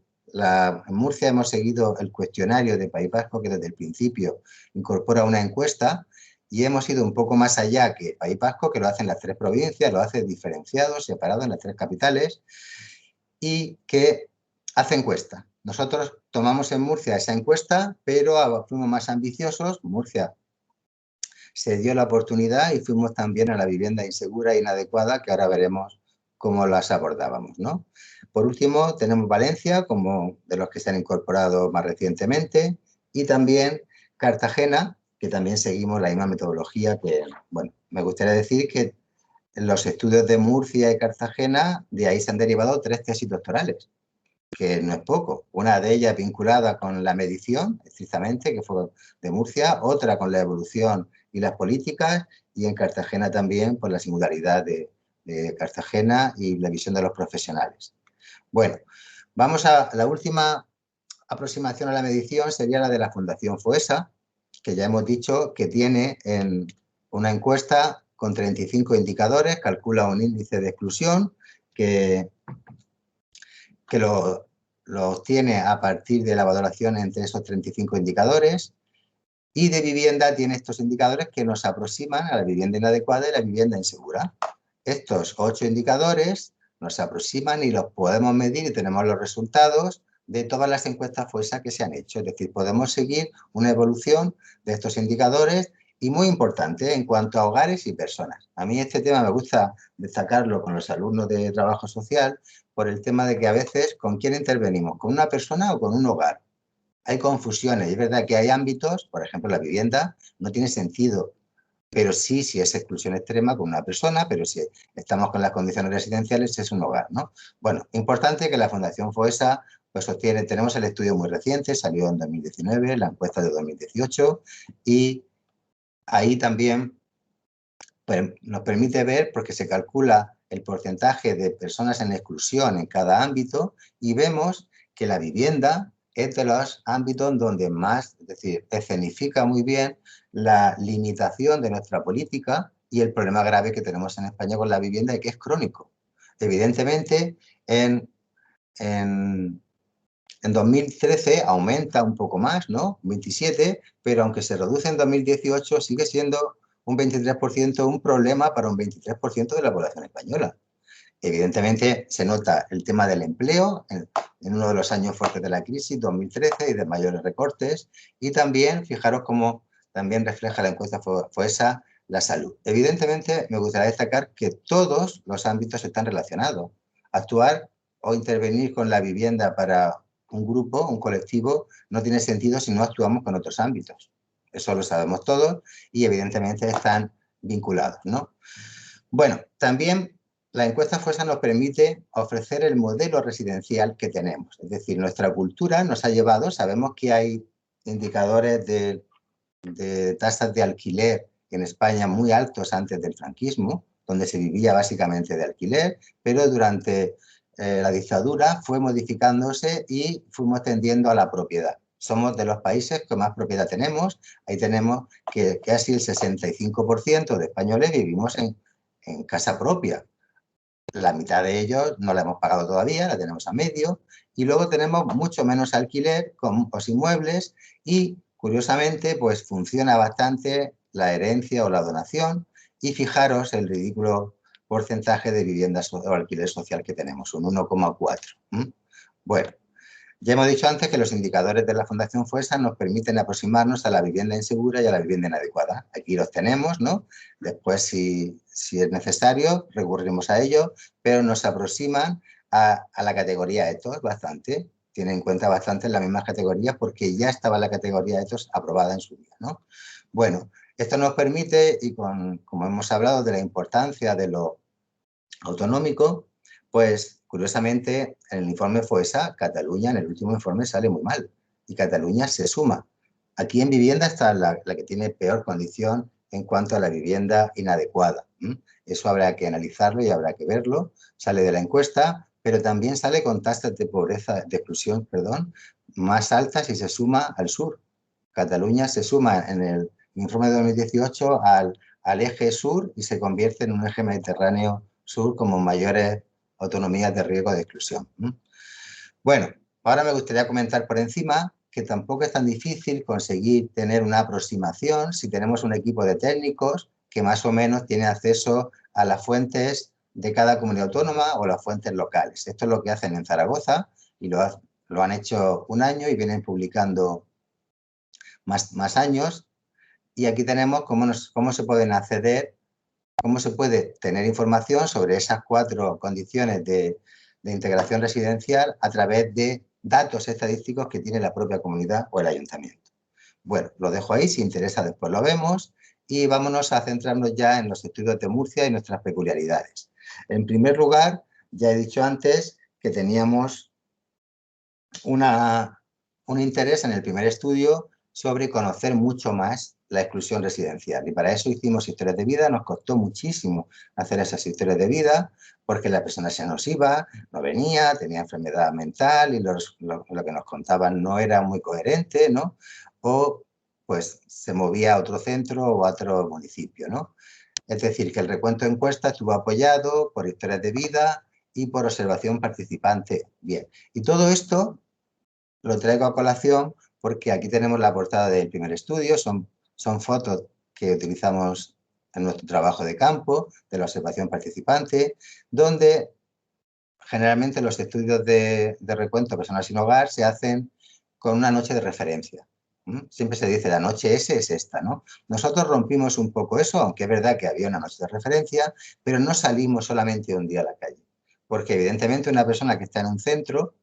Murcia hemos seguido el cuestionario de País Vasco, que desde el principio incorpora una encuesta, y hemos ido un poco más allá que País Vasco, que lo hacen las 3 provincias, lo hace diferenciado, separado en las 3 capitales, y que hace encuesta. Nosotros tomamos en Murcia esa encuesta, pero fuimos más ambiciosos. Murcia se dio la oportunidad y fuimos también a la vivienda insegura e inadecuada, que ahora veremos cómo las abordábamos, ¿no? Por último, tenemos Valencia, como de los que se han incorporado más recientemente, y también Cartagena, que también seguimos la misma metodología que, bueno, me gustaría decir que en los estudios de Murcia y Cartagena, de ahí se han derivado 3 tesis doctorales, que no es poco. Una de ellas vinculada con la medición, estrictamente, que fue de Murcia, otra con la evolución y las políticas, y en Cartagena también por la singularidad de Cartagena y la visión de los profesionales. Bueno, vamos a la última aproximación a la medición, sería la de la Fundación FOESA, que ya hemos dicho que tiene en una encuesta con 35 indicadores, calcula un índice de exclusión que lo obtiene a partir de la valoración entre esos 35 indicadores, y de vivienda tiene estos indicadores que nos aproximan a la vivienda inadecuada y la vivienda insegura. Estos 8 indicadores nos aproximan y los podemos medir y tenemos los resultados de todas las encuestas FOESA que se han hecho. Es decir, podemos seguir una evolución de estos indicadores y muy importante en cuanto a hogares y personas. A mí este tema me gusta destacarlo con los alumnos de trabajo social por el tema de que a veces ¿con quién intervenimos? ¿Con una persona o con un hogar? Hay confusiones. Es verdad que hay ámbitos, por ejemplo, la vivienda, no tiene sentido pero sí, si es exclusión extrema con una persona, pero si estamos con las condiciones residenciales es un hogar, ¿no? Bueno, importante que la Fundación FOESA pues tenemos el estudio muy reciente, salió en 2019, la encuesta de 2018, y ahí también pues, nos permite ver, porque se calcula el porcentaje de personas en exclusión en cada ámbito, y vemos que la vivienda es de los ámbitos donde más, es decir, escenifica muy bien la limitación de nuestra política y el problema grave que tenemos en España con la vivienda y que es crónico. Evidentemente, en 2013 aumenta un poco más, ¿no? 27, pero aunque se reduce en 2018, sigue siendo un 23% un problema para un 23% de la población española. Evidentemente se nota el tema del empleo en uno de los años fuertes de la crisis, 2013, y de mayores recortes, y también, fijaros cómo también refleja la encuesta FOESA, la salud. Evidentemente me gustaría destacar que todos los ámbitos están relacionados. Actuar o intervenir con la vivienda para un grupo, un colectivo, no tiene sentido si no actuamos con otros ámbitos. Eso lo sabemos todos y evidentemente están vinculados, ¿no? Bueno, también la encuesta FOESA nos permite ofrecer el modelo residencial que tenemos. Es decir, nuestra cultura nos ha llevado, sabemos que hay indicadores de tasas de alquiler en España muy altos antes del franquismo, donde se vivía básicamente de alquiler, pero durante la dictadura fue modificándose y fuimos tendiendo a la propiedad. Somos de los países que más propiedad tenemos. Ahí tenemos que casi el 65% de españoles vivimos en casa propia. La mitad de ellos no la hemos pagado todavía, la tenemos a medio, y luego tenemos mucho menos alquiler con los inmuebles y, curiosamente, pues funciona bastante la herencia o la donación, y fijaros el ridículo porcentaje de viviendas o alquiler social que tenemos, un 1,4. Bueno, ya hemos dicho antes que los indicadores de la Fundación FOESA nos permiten aproximarnos a la vivienda insegura y a la vivienda inadecuada. Aquí los tenemos, ¿no? Después, si es necesario, recurriremos a ello, pero nos aproximan a la categoría ETOS bastante. Tienen en cuenta bastante las mismas categorías porque ya estaba la categoría ETOS aprobada en su día, ¿no? Bueno, esto nos permite, y como hemos hablado de la importancia de lo autonómico, pues curiosamente en el informe FOESA, Cataluña en el último informe sale muy mal y Cataluña se suma. Aquí en vivienda está la que tiene peor condición en cuanto a la vivienda inadecuada. Eso habrá que analizarlo y habrá que verlo. Sale de la encuesta, pero también sale con tasas de pobreza, de exclusión, perdón, más altas y se suma al sur. Cataluña se suma en el informe de 2018 al eje sur y se convierte en un eje mediterráneo sur como mayores autonomías de riesgo de exclusión. Bueno, ahora me gustaría comentar por encima que tampoco es tan difícil conseguir tener una aproximación si tenemos un equipo de técnicos que más o menos tiene acceso a las fuentes de cada comunidad autónoma o las fuentes locales. Esto es lo que hacen en Zaragoza y lo han hecho un año y vienen publicando más años. Y aquí tenemos cómo se pueden acceder, cómo se puede tener información sobre esas 4 condiciones de integración residencial a través de datos estadísticos que tiene la propia comunidad o el ayuntamiento. Bueno, lo dejo ahí, si interesa después lo vemos y vámonos a centrarnos ya en los estudios de Murcia y nuestras peculiaridades. En primer lugar, ya he dicho antes que teníamos un interés en el primer estudio sobre conocer mucho más la exclusión residencial. Y para eso hicimos historias de vida. Nos costó muchísimo hacer esas historias de vida porque la persona se nos iba, no venía, tenía enfermedad mental y lo que nos contaban no era muy coherente, ¿no? O pues se movía a otro centro o a otro municipio, ¿no? Es decir, que el recuento de encuesta estuvo apoyado por historias de vida y por observación participante. Bien, y todo esto lo traigo a colación porque aquí tenemos la portada del primer estudio, son fotos que utilizamos en nuestro trabajo de campo, de la observación participante, donde generalmente los estudios de recuento de personas sin hogar se hacen con una noche de referencia. Siempre se dice la noche S es esta, ¿no? Nosotros rompimos un poco eso, aunque es verdad que había una noche de referencia, pero no salimos solamente un día a la calle, porque evidentemente una persona que está en un centro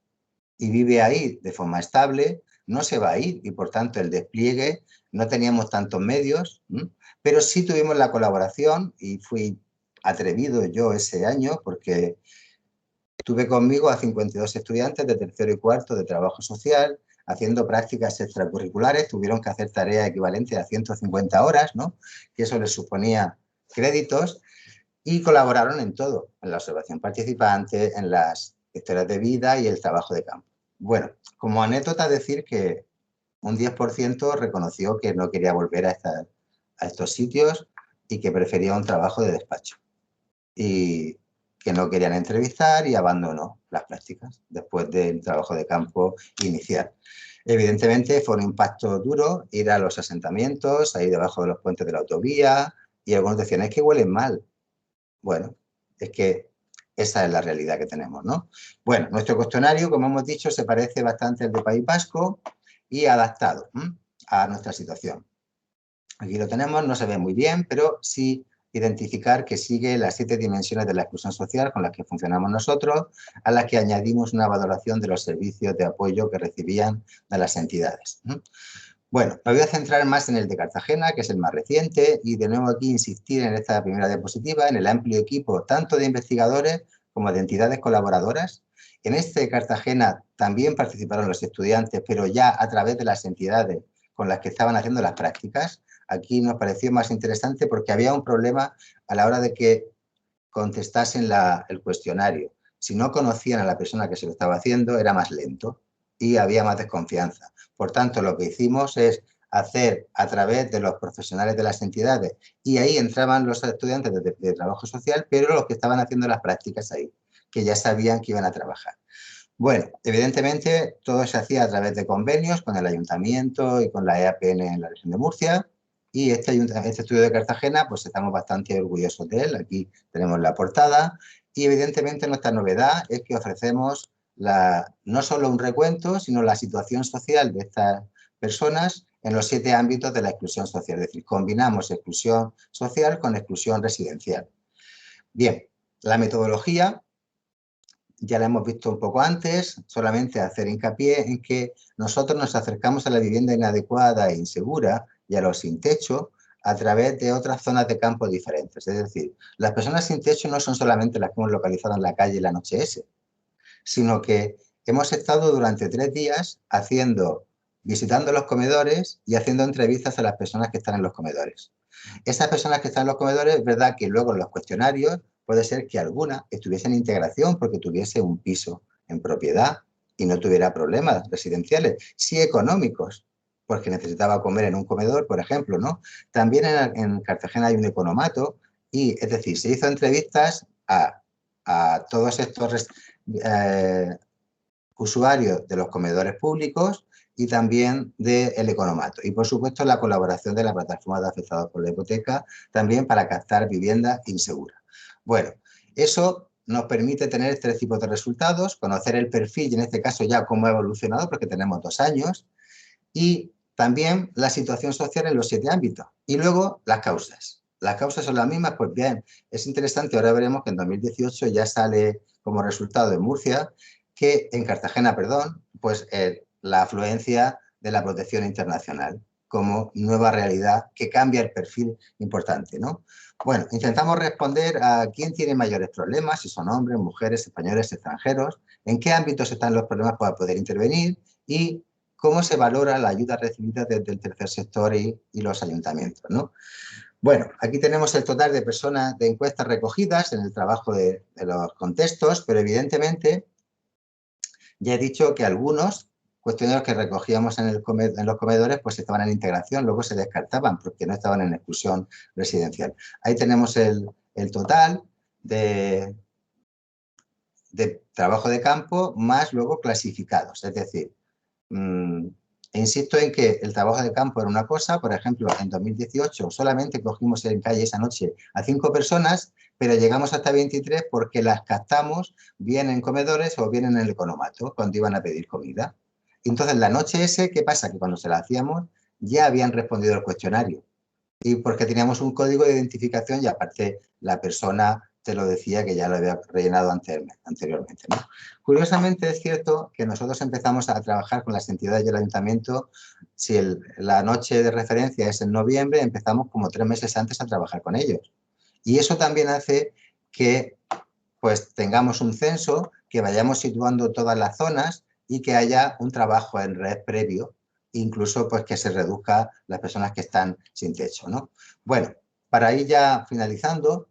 y vive ahí de forma estable, no se va a ir y por tanto el despliegue no teníamos tantos medios, pero sí tuvimos la colaboración y fui atrevido yo ese año porque tuve conmigo a 52 estudiantes de tercero y cuarto de trabajo social haciendo prácticas extracurriculares, tuvieron que hacer tareas equivalentes a 150 horas, ¿no? Que eso les suponía créditos y colaboraron en todo, en la observación participante, en las historias de vida y el trabajo de campo. Bueno, como anécdota decir que un 10% reconoció que no quería volver a estos sitios y que prefería un trabajo de despacho y que no querían entrevistar y abandonó las prácticas después del trabajo de campo inicial. Evidentemente fue un impacto duro ir a los asentamientos, ahí debajo de los puentes de la autovía, y algunos decían, es que huelen mal. Bueno, es que esa es la realidad que tenemos, ¿no? Bueno, nuestro cuestionario, como hemos dicho, se parece bastante al de País Vasco y adaptado a nuestra situación. Aquí lo tenemos, no se ve muy bien, pero sí identificar que sigue las 7 dimensiones de la exclusión social con las que funcionamos nosotros, a las que añadimos una valoración de los servicios de apoyo que recibían de las entidades. Bueno, me voy a centrar más en el de Cartagena, que es el más reciente, y de nuevo aquí insistir en esta primera diapositiva, en el amplio equipo tanto de investigadores como de entidades colaboradoras. En este de Cartagena también participaron los estudiantes, pero ya a través de las entidades con las que estaban haciendo las prácticas. Aquí nos pareció más interesante porque había un problema a la hora de que contestasen el cuestionario. Si no conocían a la persona que se lo estaba haciendo, era más lento y había más desconfianza. Por tanto, lo que hicimos es hacer a través de los profesionales de las entidades, y ahí entraban los estudiantes de trabajo social, pero los que estaban haciendo las prácticas ahí, que ya sabían que iban a trabajar. Bueno, evidentemente todo se hacía a través de convenios con el ayuntamiento y con la EAPN en la región de Murcia, y este estudio de Cartagena, pues estamos bastante orgullosos de él. Aquí tenemos la portada y evidentemente nuestra novedad es que ofrecemos no solo un recuento, sino la situación social de estas personas en los 7 ámbitos de la exclusión social. Es decir, combinamos exclusión social con exclusión residencial. Bien, la metodología ya la hemos visto un poco antes, solamente hacer hincapié en que nosotros nos acercamos a la vivienda inadecuada e insegura y a los sin techo a través de otras zonas de campo diferentes. Es decir, las personas sin techo no son solamente las que hemos localizado en la calle la noche ese, sino que hemos estado durante 3 días visitando los comedores y haciendo entrevistas a las personas que están en los comedores. Esas personas que están en los comedores, es verdad que luego en los cuestionarios puede ser que alguna estuviese en integración porque tuviese un piso en propiedad y no tuviera problemas residenciales, sí económicos, porque necesitaba comer en un comedor, por ejemplo, ¿no? También en Cartagena hay un economato y, es decir, se hizo entrevistas a todos estos usuarios de los comedores públicos y también del economato. Y, por supuesto, la colaboración de la plataforma de afectados por la hipoteca también para captar vivienda insegura. Bueno, eso nos permite tener 3 tipos de resultados, conocer el perfil y en este caso ya cómo ha evolucionado porque tenemos 2 años y también la situación social en los 7 ámbitos y luego las causas. ¿Las causas son las mismas? Pues bien, es interesante, ahora veremos que en 2018 ya sale como resultado en Murcia, que en Cartagena, perdón, pues la afluencia de la protección internacional como nueva realidad que cambia el perfil importante, ¿no? Bueno, intentamos responder a quién tiene mayores problemas, si son hombres, mujeres, españoles, extranjeros, en qué ámbitos están los problemas para poder intervenir y cómo se valora la ayuda recibida desde el tercer sector y los ayuntamientos, ¿no? Bueno, aquí tenemos el total de personas de encuestas recogidas en el trabajo de los contextos, pero evidentemente ya he dicho que algunos cuestionarios que recogíamos en los comedores pues estaban en integración, luego se descartaban porque no estaban en exclusión residencial. Ahí tenemos el total de trabajo de campo más luego clasificados, es decir, insisto en que el trabajo de campo era una cosa, por ejemplo, en 2018 solamente cogimos en calle esa noche a 5 personas, pero llegamos hasta 23 porque las captamos bien en comedores o bien en el economato, cuando iban a pedir comida. Entonces, la noche ese, ¿qué pasa? Que cuando se la hacíamos ya habían respondido el cuestionario y porque teníamos un código de identificación y aparte la persona te lo decía que ya lo había rellenado anteriormente, ¿no? Curiosamente es cierto que nosotros empezamos a trabajar con las entidades y el ayuntamiento, si la noche de referencia es en noviembre, empezamos como 3 meses antes a trabajar con ellos. Y eso también hace que pues tengamos un censo, que vayamos situando todas las zonas y que haya un trabajo en red previo, incluso pues que se reduzca las personas que están sin techo, ¿no? Bueno, para ir ya finalizando,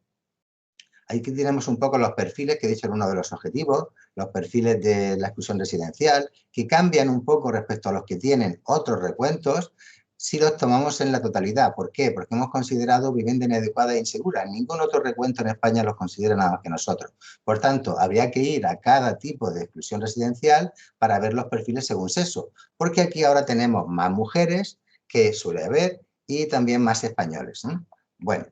aquí tenemos un poco los perfiles, que he dicho era uno de los objetivos, los perfiles de la exclusión residencial, que cambian un poco respecto a los que tienen otros recuentos, si los tomamos en la totalidad. ¿Por qué? Porque hemos considerado vivienda inadecuada e insegura. Ningún otro recuento en España los considera nada más que nosotros. Por tanto, habría que ir a cada tipo de exclusión residencial para ver los perfiles según sexo, porque aquí ahora tenemos más mujeres, que suele haber, y también más españoles, ¿no? Bueno,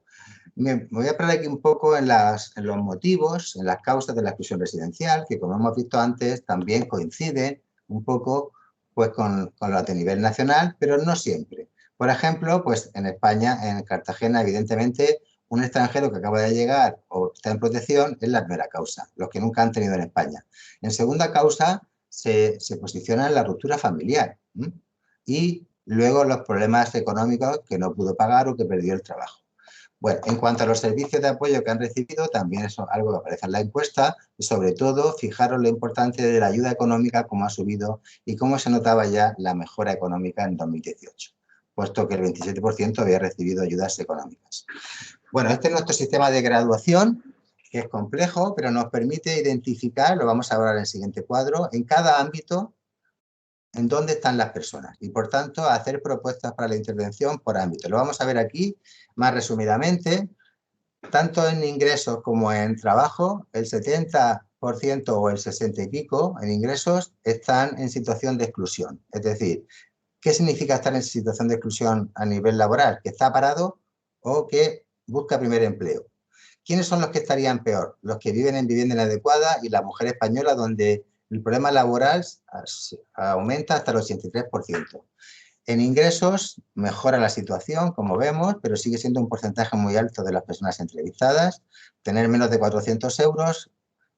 me voy a parar aquí un poco en los motivos, en las causas de la exclusión residencial, que como hemos visto antes también coinciden un poco pues, con lo de nivel nacional, pero no siempre. Por ejemplo, pues en España, en Cartagena, evidentemente, un extranjero que acaba de llegar o está en protección es la primera causa, los que nunca han tenido en España. En segunda causa se posiciona en la ruptura familiar, ¿sí? Y luego los problemas económicos que no pudo pagar o que perdió el trabajo. Bueno, en cuanto a los servicios de apoyo que han recibido, también es algo que aparece en la encuesta y sobre todo fijaros lo importante de la ayuda económica, cómo ha subido y cómo se notaba ya la mejora económica en 2018, puesto que el 27% había recibido ayudas económicas. Bueno, este es nuestro sistema de graduación, que es complejo, pero nos permite identificar, lo vamos a ver en el siguiente cuadro, en cada ámbito en dónde están las personas y, por tanto, hacer propuestas para la intervención por ámbito. Lo vamos a ver aquí más resumidamente. Tanto en ingresos como en trabajo, el 70% o el 60 y pico en ingresos están en situación de exclusión. Es decir, ¿qué significa estar en situación de exclusión a nivel laboral? Que está parado o que busca primer empleo. ¿Quiénes son los que estarían peor? Los que viven en vivienda inadecuada y la mujer española, donde el problema laboral aumenta hasta el 83%. En ingresos mejora la situación, como vemos, pero sigue siendo un porcentaje muy alto de las personas entrevistadas. Tener menos de 400 euros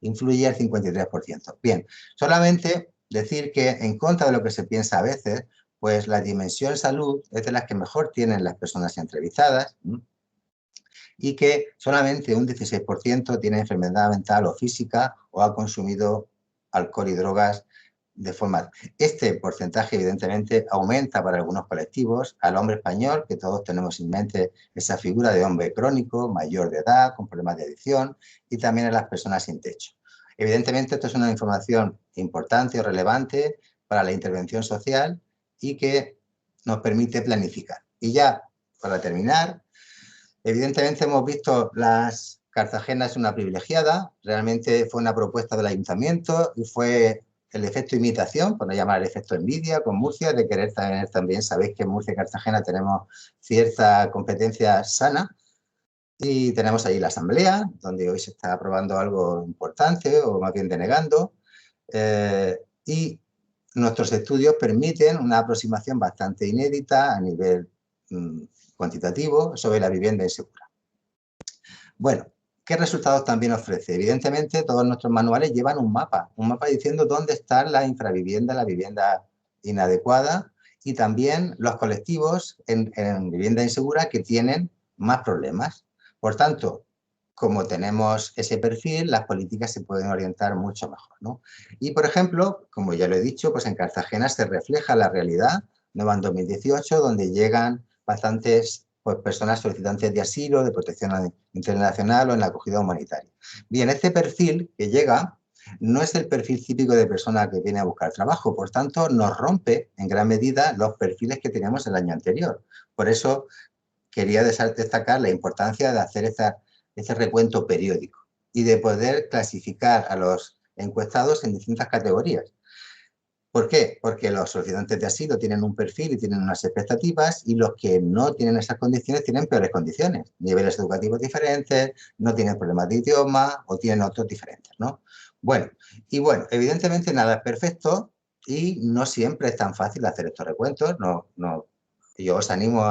influye el 53%. Bien, solamente decir que en contra de lo que se piensa a veces, pues la dimensión salud es de las que mejor tienen las personas entrevistadas, ¿sí? Y que solamente un 16% tiene enfermedad mental o física o ha consumido alcohol y drogas de forma... Este porcentaje, evidentemente, aumenta para algunos colectivos. Al hombre español, que todos tenemos en mente esa figura de hombre crónico, mayor de edad, con problemas de adicción, y también a las personas sin techo. Evidentemente, esto es una información importante o relevante para la intervención social y que nos permite planificar. Y ya, para terminar, evidentemente hemos visto Cartagena es una privilegiada, realmente fue una propuesta del ayuntamiento y fue el efecto imitación, por no llamar el efecto envidia, con Murcia, de querer también, sabéis que en Murcia y Cartagena tenemos cierta competencia sana y tenemos ahí la asamblea, donde hoy se está aprobando algo importante o más bien denegando, y nuestros estudios permiten una aproximación bastante inédita a nivel cuantitativo sobre la vivienda insegura. Bueno, ¿qué resultados también ofrece? Evidentemente, todos nuestros manuales llevan un mapa diciendo dónde está la infravivienda, la vivienda inadecuada y también los colectivos en vivienda insegura que tienen más problemas. Por tanto, como tenemos ese perfil, las políticas se pueden orientar mucho mejor, ¿no? Y, por ejemplo, como ya lo he dicho, pues en Cartagena se refleja la realidad, nueva en 2018, donde llegan bastantes pues, personas solicitantes de asilo, de protección internacional o en la acogida humanitaria. Bien, este perfil que llega no es el perfil típico de persona que viene a buscar trabajo, por tanto, nos rompe en gran medida los perfiles que teníamos el año anterior. Por eso quería destacar la importancia de hacer ese recuento periódico y de poder clasificar a los encuestados en distintas categorías. ¿Por qué? Porque los solicitantes de asilo tienen un perfil y tienen unas expectativas y los que no tienen esas condiciones tienen peores condiciones, niveles educativos diferentes, no tienen problemas de idioma o tienen otros diferentes, ¿no? Bueno, evidentemente nada es perfecto y no siempre es tan fácil hacer estos recuentos. Yo os animo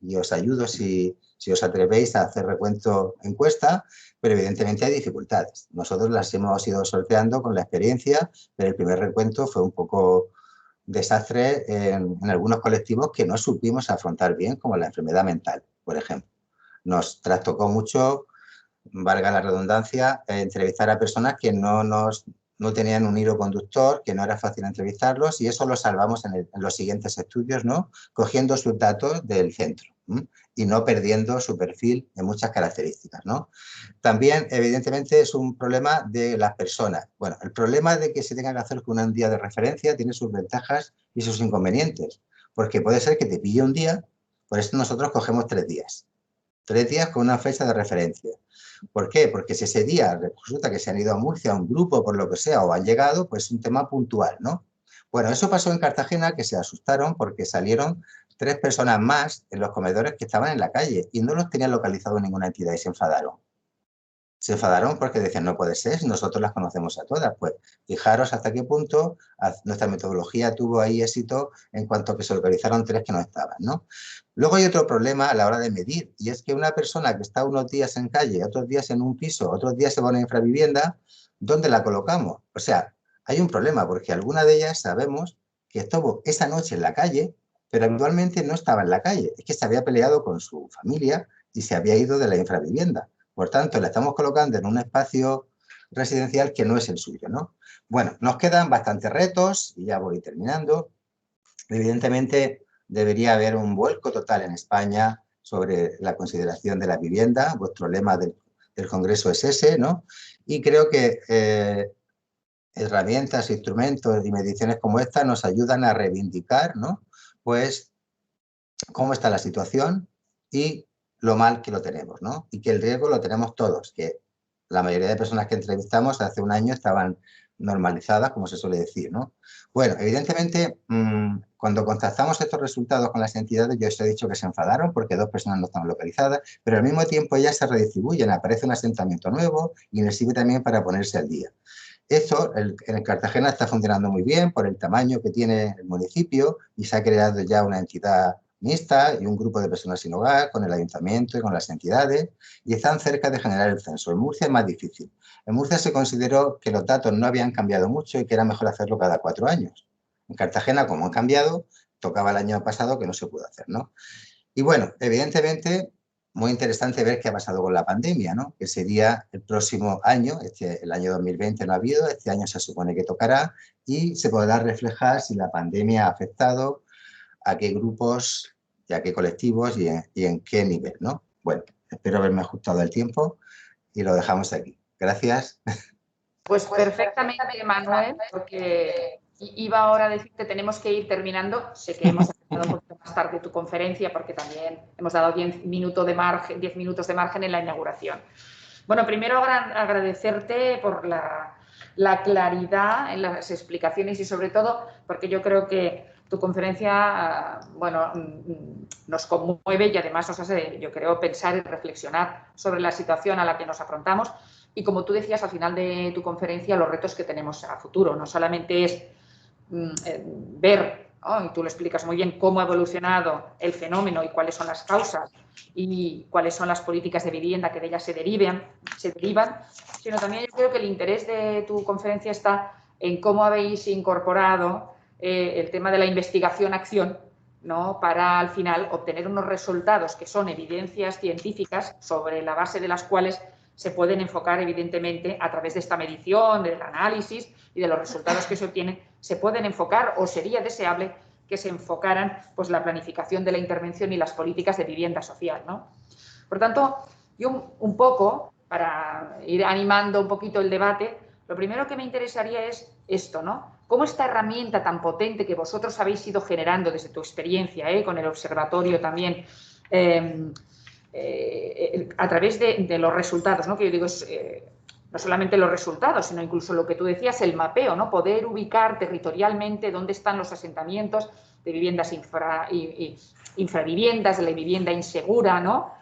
y os ayudo si si os atrevéis a hacer recuento encuesta, pero evidentemente hay dificultades. Nosotros las hemos ido sorteando con la experiencia, pero el primer recuento fue un poco desastre en algunos colectivos que no supimos afrontar bien, como la enfermedad mental, por ejemplo. Nos trastocó mucho, valga la redundancia, entrevistar a personas que no tenían un hilo conductor, que no era fácil entrevistarlos, y eso lo salvamos en los siguientes estudios, ¿no? Cogiendo sus datos del centro y no perdiendo su perfil en muchas características, ¿no? También, evidentemente, es un problema de las personas. Bueno, el problema de que se tenga que hacer con un día de referencia tiene sus ventajas y sus inconvenientes, porque puede ser que te pille un día, por eso nosotros cogemos 3 días. 3 días con una fecha de referencia. ¿Por qué? Porque si ese día resulta que se han ido a Murcia, a un grupo, por lo que sea, o han llegado, pues es un tema puntual, ¿no? Bueno, eso pasó en Cartagena, que se asustaron porque salieron 3 personas más en los comedores que estaban en la calle y no los tenían localizados ninguna entidad y se enfadaron. Se enfadaron porque decían, no puede ser, nosotros las conocemos a todas. Pues fijaros hasta qué punto nuestra metodología tuvo ahí éxito en cuanto a que se localizaron 3 que no estaban, ¿no? Luego hay otro problema a la hora de medir, y es que una persona que está unos días en calle, otros días en un piso, otros días se va a una infravivienda, ¿dónde la colocamos? O sea, hay un problema porque alguna de ellas sabemos que estuvo esa noche en la calle, pero habitualmente no estaba en la calle, es que se había peleado con su familia y se había ido de la infravivienda. Por tanto, la estamos colocando en un espacio residencial que no es el suyo, ¿no? Bueno, nos quedan bastantes retos y ya voy terminando. Evidentemente, debería haber un vuelco total en España sobre la consideración de la vivienda. Vuestro lema del Congreso es ese, ¿no? Y creo que herramientas, instrumentos y mediciones como esta nos ayudan a reivindicar, ¿no? Pues cómo está la situación y lo mal que lo tenemos, ¿no? Y que el riesgo lo tenemos todos, que la mayoría de personas que entrevistamos hace un año estaban normalizadas, como se suele decir, ¿no? Bueno, evidentemente, cuando contrastamos estos resultados con las entidades, yo os he dicho que se enfadaron porque 2 personas no están localizadas, pero al mismo tiempo ellas se redistribuyen, aparece un asentamiento nuevo y les sirve también para ponerse al día. Esto en Cartagena está funcionando muy bien por el tamaño que tiene el municipio y se ha creado ya una entidad mixta y un grupo de personas sin hogar con el ayuntamiento y con las entidades y están cerca de generar el censo. En Murcia es más difícil. En Murcia se consideró que los datos no habían cambiado mucho y que era mejor hacerlo cada 4 años. En Cartagena, como han cambiado, tocaba el año pasado que no se pudo hacer, ¿no? Y bueno, evidentemente, muy interesante ver qué ha pasado con la pandemia, ¿no? Que sería el próximo año, el año 2020 no ha habido, este año se supone que tocará y se podrá reflejar si la pandemia ha afectado a qué grupos y a qué colectivos y en qué nivel, ¿no? Bueno, espero haberme ajustado el tiempo y lo dejamos aquí. Gracias. Pues perfectamente, Manuel, porque iba ahora a decirte, tenemos que ir terminando. Sé que hemos empezado un poquito más tarde tu conferencia porque también hemos dado 10 minutos de margen en la inauguración. Bueno, primero agradecerte por la claridad en las explicaciones y sobre todo porque yo creo que tu conferencia, bueno, nos conmueve y además nos hace, yo creo, pensar y reflexionar sobre la situación a la que nos afrontamos. Y como tú decías al final de tu conferencia, los retos que tenemos a futuro. No solamente es ver, ¿no? Y tú lo explicas muy bien, cómo ha evolucionado el fenómeno y cuáles son las causas y cuáles son las políticas de vivienda que de ellas se derivan, sino también yo creo que el interés de tu conferencia está en cómo habéis incorporado el tema de la investigación-acción, ¿no? Para al final obtener unos resultados que son evidencias científicas sobre la base de las cuales se pueden enfocar, evidentemente, a través de esta medición, del análisis y de los resultados que se obtienen, se pueden enfocar o sería deseable que se enfocaran pues, la planificación de la intervención y las políticas de vivienda social, ¿no? Por tanto, yo un poco, para ir animando un poquito el debate, lo primero que me interesaría es esto, ¿no? ¿Cómo esta herramienta tan potente que vosotros habéis ido generando desde tu experiencia, con el observatorio también, a través de los resultados, ¿no? Que yo digo es no solamente los resultados, sino incluso lo que tú decías, el mapeo, ¿no? Poder ubicar territorialmente dónde están los asentamientos de viviendas infraviviendas, de la vivienda insegura, ¿no?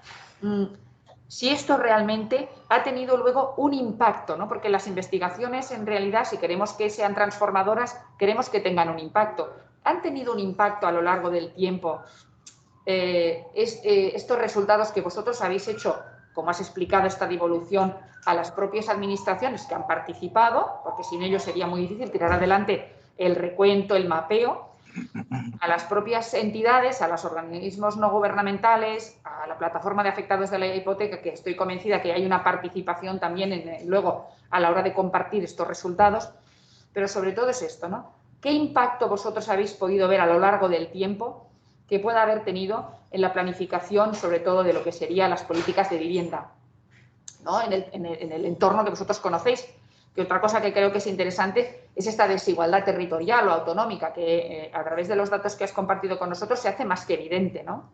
Si esto realmente ha tenido luego un impacto, ¿no? Porque las investigaciones, en realidad, si queremos que sean transformadoras, queremos que tengan un impacto. ¿Han tenido un impacto a lo largo del tiempo estos resultados que vosotros habéis hecho, como has explicado, esta devolución a las propias administraciones que han participado, porque sin ellos sería muy difícil tirar adelante el recuento, el mapeo, a las propias entidades, a los organismos no gubernamentales, a la plataforma de afectados de la hipoteca, que estoy convencida que hay una participación también luego a la hora de compartir estos resultados, pero sobre todo es esto, ¿no? ¿Qué impacto vosotros habéis podido ver a lo largo del tiempo que pueda haber tenido en la planificación, sobre todo de lo que serían las políticas de vivienda, ¿no? en el entorno que vosotros conocéis? Que otra cosa que creo que es interesante es esta desigualdad territorial o autonómica que a través de los datos que has compartido con nosotros se hace más que evidente, ¿no?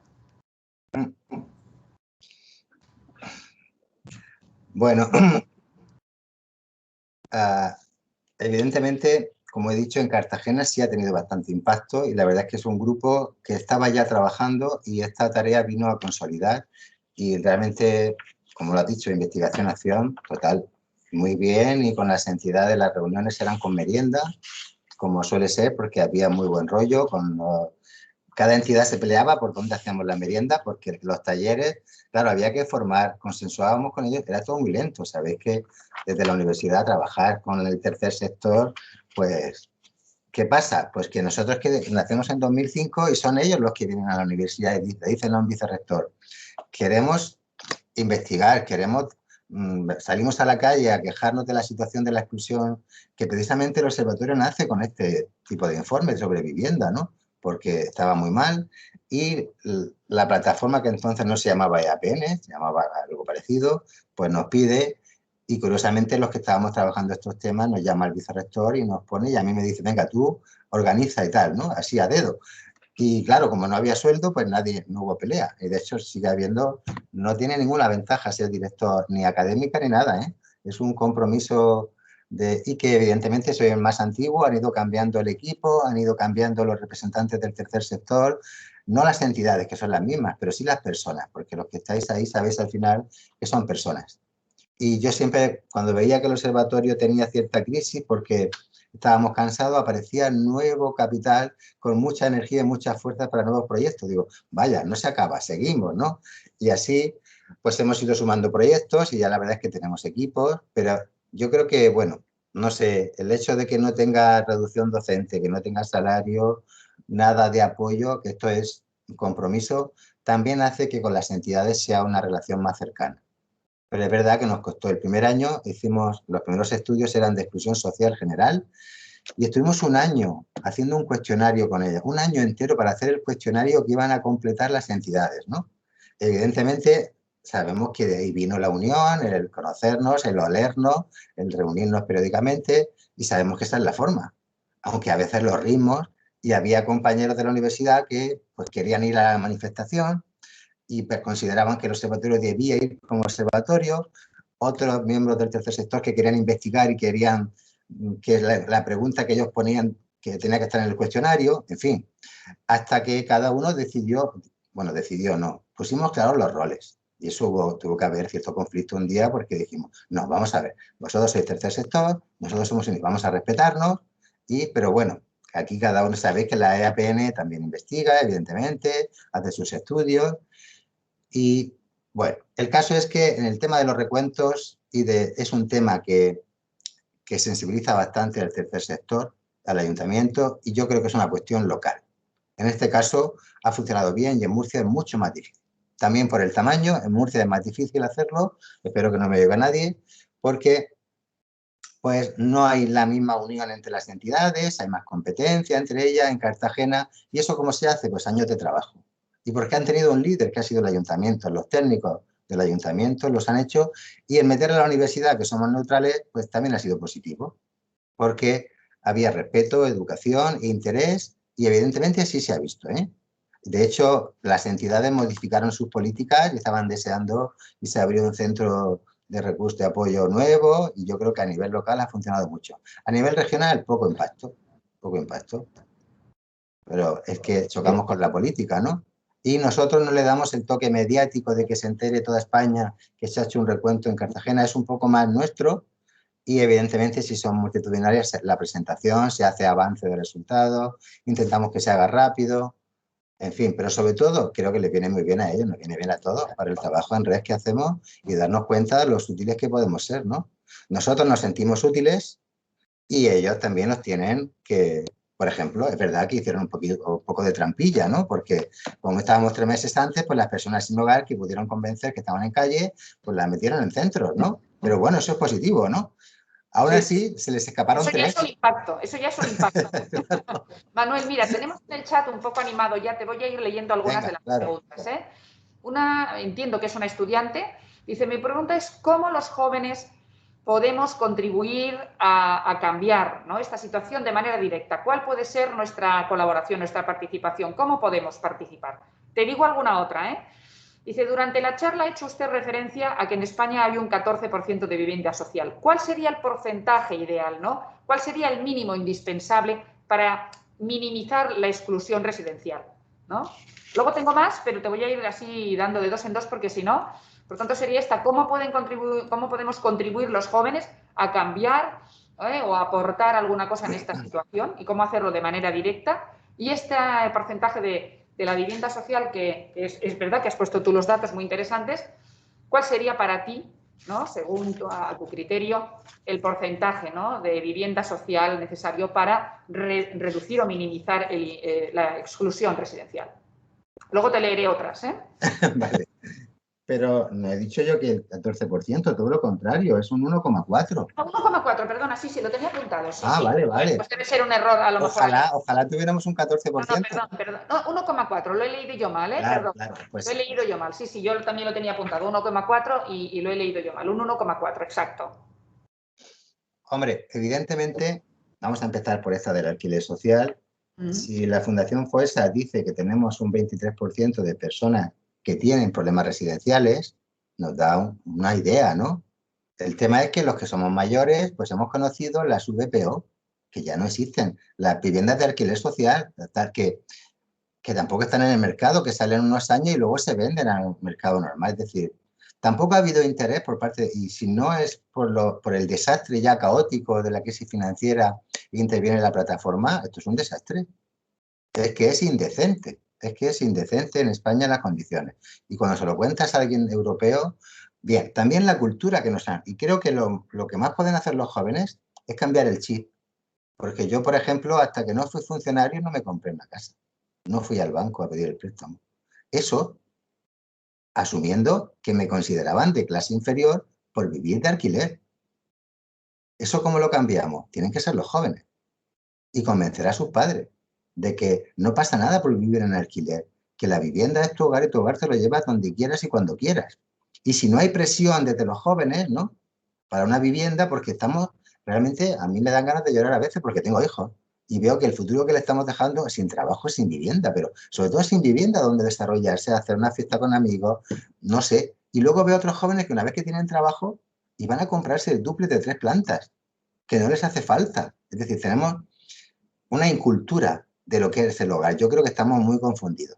Bueno, evidentemente, como he dicho, en Cartagena sí ha tenido bastante impacto y la verdad es que es un grupo que estaba ya trabajando y esta tarea vino a consolidar y realmente, como lo has dicho, investigación-acción, total, muy bien, y con las entidades las reuniones eran con merienda, como suele ser, porque había muy buen rollo, cada entidad se peleaba por dónde hacíamos la merienda, porque los talleres, claro, había que formar, consensuábamos con ellos, era todo muy lento. Sabéis que desde la universidad trabajar con el tercer sector, pues, ¿qué pasa? Pues que nosotros que nacemos en 2005 y son ellos los que vienen a la universidad y dicen a un vicerrector, queremos investigar, salimos a la calle a quejarnos de la situación de la exclusión, que precisamente el observatorio nace con este tipo de informes sobre vivienda, ¿no? Porque estaba muy mal y la plataforma, que entonces no se llamaba EAPN, se llamaba algo parecido, pues nos pide, y curiosamente los que estábamos trabajando estos temas nos llama el vicerrector y nos pone, y a mí me dice, venga, tú organiza y tal, ¿no? Así a dedo. Y claro, como no había sueldo, pues no hubo pelea. Y de hecho sigue habiendo, no tiene ninguna ventaja ser director ni académica ni nada, ¿eh? Es un compromiso y que evidentemente soy el más antiguo, han ido cambiando el equipo, han ido cambiando los representantes del tercer sector, no las entidades que son las mismas, pero sí las personas, porque los que estáis ahí sabéis al final que son personas. Y yo siempre, cuando veía que el observatorio tenía cierta crisis, porque estábamos cansados, aparecía nuevo capital con mucha energía y muchas fuerzas para nuevos proyectos. Digo, vaya, no se acaba, seguimos, ¿no? Y así, pues hemos ido sumando proyectos y ya la verdad es que tenemos equipos, pero yo creo que, bueno, no sé, el hecho de que no tenga reducción docente, que no tenga salario, nada de apoyo, que esto es un compromiso, también hace que con las entidades sea una relación más cercana. Pero es verdad que nos costó el primer año, los primeros estudios eran de exclusión social general y estuvimos un año haciendo un cuestionario con ellas, un año entero para hacer el cuestionario que iban a completar las entidades, ¿no? Evidentemente, sabemos que de ahí vino la unión, el conocernos, el olernos, el reunirnos periódicamente y sabemos que esa es la forma, aunque a veces los ritmos, y había compañeros de la universidad que pues querían ir a la manifestación y consideraban que el observatorio debía ir como observatorio, otros miembros del tercer sector que querían investigar y querían que la pregunta que ellos ponían que tenía que estar en el cuestionario, en fin, hasta que cada uno decidió, bueno, decidió no, pusimos claros los roles. Y eso tuvo que haber cierto conflicto un día porque dijimos, no, vamos a ver, vosotros sois tercer sector, nosotros vamos a respetarnos, pero bueno, aquí cada uno sabe que la EAPN también investiga, evidentemente, hace sus estudios. Y bueno, el caso es que en el tema de los recuentos, es un tema que sensibiliza bastante al tercer sector, al ayuntamiento, y yo creo que es una cuestión local. En este caso ha funcionado bien y en Murcia es mucho más difícil. También por el tamaño, en Murcia es más difícil hacerlo, espero que no me llegue a nadie, porque pues no hay la misma unión entre las entidades, hay más competencia entre ellas en Cartagena, y eso ¿cómo se hace? Pues años de trabajo. Y porque han tenido un líder que ha sido el ayuntamiento, los técnicos del ayuntamiento los han hecho, y el meter a la universidad, que somos neutrales, pues también ha sido positivo, porque había respeto, educación e interés, y evidentemente así se ha visto, ¿eh? De hecho, las entidades modificaron sus políticas y estaban deseando, y se abrió un centro de recursos de apoyo nuevo, y yo creo que a nivel local ha funcionado mucho. A nivel regional, poco impacto, pero es que chocamos con la política, ¿no? Y nosotros no le damos el toque mediático de que se entere toda España que se ha hecho un recuento en Cartagena, es un poco más nuestro, y evidentemente si son multitudinarias la presentación se hace avance de resultados, intentamos que se haga rápido, En fin, pero sobre todo creo que les viene muy bien a ellos, nos viene bien a todos para el trabajo en red que hacemos y darnos cuenta de los útiles que podemos ser, ¿no? Nosotros nos sentimos útiles y ellos también nos tienen que, por ejemplo, es verdad que hicieron un poco de trampilla, ¿no? Porque como estábamos 3 meses antes, pues las personas sin hogar que pudieron convencer que estaban en calle, pues las metieron en centros, ¿no? Pero bueno, eso es positivo, ¿no? Aún Sí, así, se les escaparon eso ya es 3. un impacto, eso ya es un impacto. Manuel, mira, tenemos en el chat un poco animado ya, te voy a ir leyendo algunas de Venga, las claro. preguntas. Una, entiendo que es una estudiante, dice, mi pregunta es cómo los jóvenes podemos contribuir a cambiar, ¿no?, esta situación de manera directa. ¿Cuál puede ser nuestra colaboración, nuestra participación? ¿Cómo podemos participar? Te digo alguna otra, ¿eh? Dice, durante la charla ha hecho usted referencia a que en España hay un 14% de vivienda social. ¿Cuál sería el porcentaje ideal, ¿no? ¿Cuál sería el mínimo indispensable para minimizar la exclusión residencial, ¿no? Luego tengo más, pero te voy a ir así dando de 2 en 2 porque si no, por tanto sería esta, ¿cómo podemos contribuir los jóvenes a cambiar o a aportar alguna cosa en esta situación y cómo hacerlo de manera directa? Y este porcentaje de la vivienda social, que es verdad que has puesto tú los datos muy interesantes, ¿cuál sería para ti, ¿no?, según a tu criterio, el porcentaje, ¿no?, de vivienda social necesario para reducir o minimizar la exclusión residencial? Luego te leeré otras, ¿eh? Vale. Pero no he dicho yo que el 14%, todo lo contrario, es un 1,4. 1,4, perdona, sí, lo tenía apuntado, sí, Ah, sí. vale, vale. Pues debe ser un error a lo mejor ahí. Ojalá tuviéramos un No, no, 14%. perdón. No, 1,4, lo he leído yo mal, Claro, perdón. claro, Lo he leído yo mal, sí, yo también lo tenía apuntado, 1,4 y lo he leído yo mal, un 1,4, exacto. hombre, evidentemente, vamos a empezar por esta del alquiler social. Si la Fundación FOESA dice que tenemos un 23% de personas que tienen problemas residenciales, nos da una idea, ¿no? El tema es que los que somos mayores, pues hemos conocido las VPO, que ya no existen, las viviendas de alquiler social, que tampoco están en el mercado, que salen unos años y luego se venden al mercado normal. Es decir, tampoco ha habido interés por parte, y si no es por el desastre ya caótico de la crisis financiera que interviene la plataforma, esto es un desastre. Es que es indecente en España las condiciones. Y cuando se lo cuentas a alguien europeo, bien, también la cultura que nos han... Y creo que lo que más pueden hacer los jóvenes es cambiar el chip. Porque yo, por ejemplo, hasta que no fui funcionario no me compré una casa. No fui al banco a pedir el préstamo. Eso asumiendo que me consideraban de clase inferior por vivir de alquiler. ¿Eso cómo lo cambiamos? Tienen que ser los jóvenes y convencer a sus padres de que no pasa nada por vivir en alquiler, que la vivienda es tu hogar y tu hogar te lo llevas donde quieras y cuando quieras. Y si no hay presión desde los jóvenes, ¿no?, para una vivienda, porque estamos, realmente a mí me dan ganas de llorar a veces porque tengo hijos y veo que el futuro que le estamos dejando sin trabajo, sin vivienda, pero sobre todo sin vivienda donde desarrollarse, hacer una fiesta con amigos, no sé. Y luego veo otros jóvenes que una vez que tienen trabajo y van a comprarse el dúplex de 3 plantas, que no les hace falta. Es decir, tenemos una incultura de lo que es el hogar. Yo creo que estamos muy confundidos.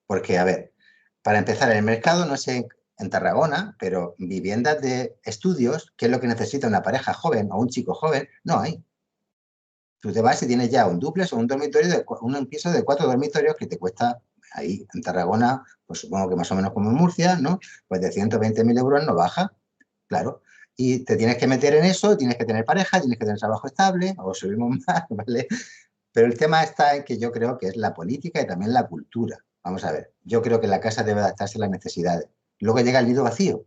Porque, a ver, para empezar, el mercado, no sé en Tarragona, pero viviendas de estudios, que es lo que necesita una pareja joven o un chico joven, no hay. Tú te vas y tienes ya un dúplex o un dormitorio, un piso de 4 dormitorios que te cuesta ahí en Tarragona, pues supongo que más o menos como en Murcia, ¿no? Pues de 120.000 euros no baja, claro. Y te tienes que meter en eso, tienes que tener pareja, tienes que tener trabajo estable, o subimos más, ¿vale? Pero el tema está en que yo creo que es la política y también la cultura. Vamos a ver, yo creo que la casa debe adaptarse a las necesidades. Luego llega el nido vacío.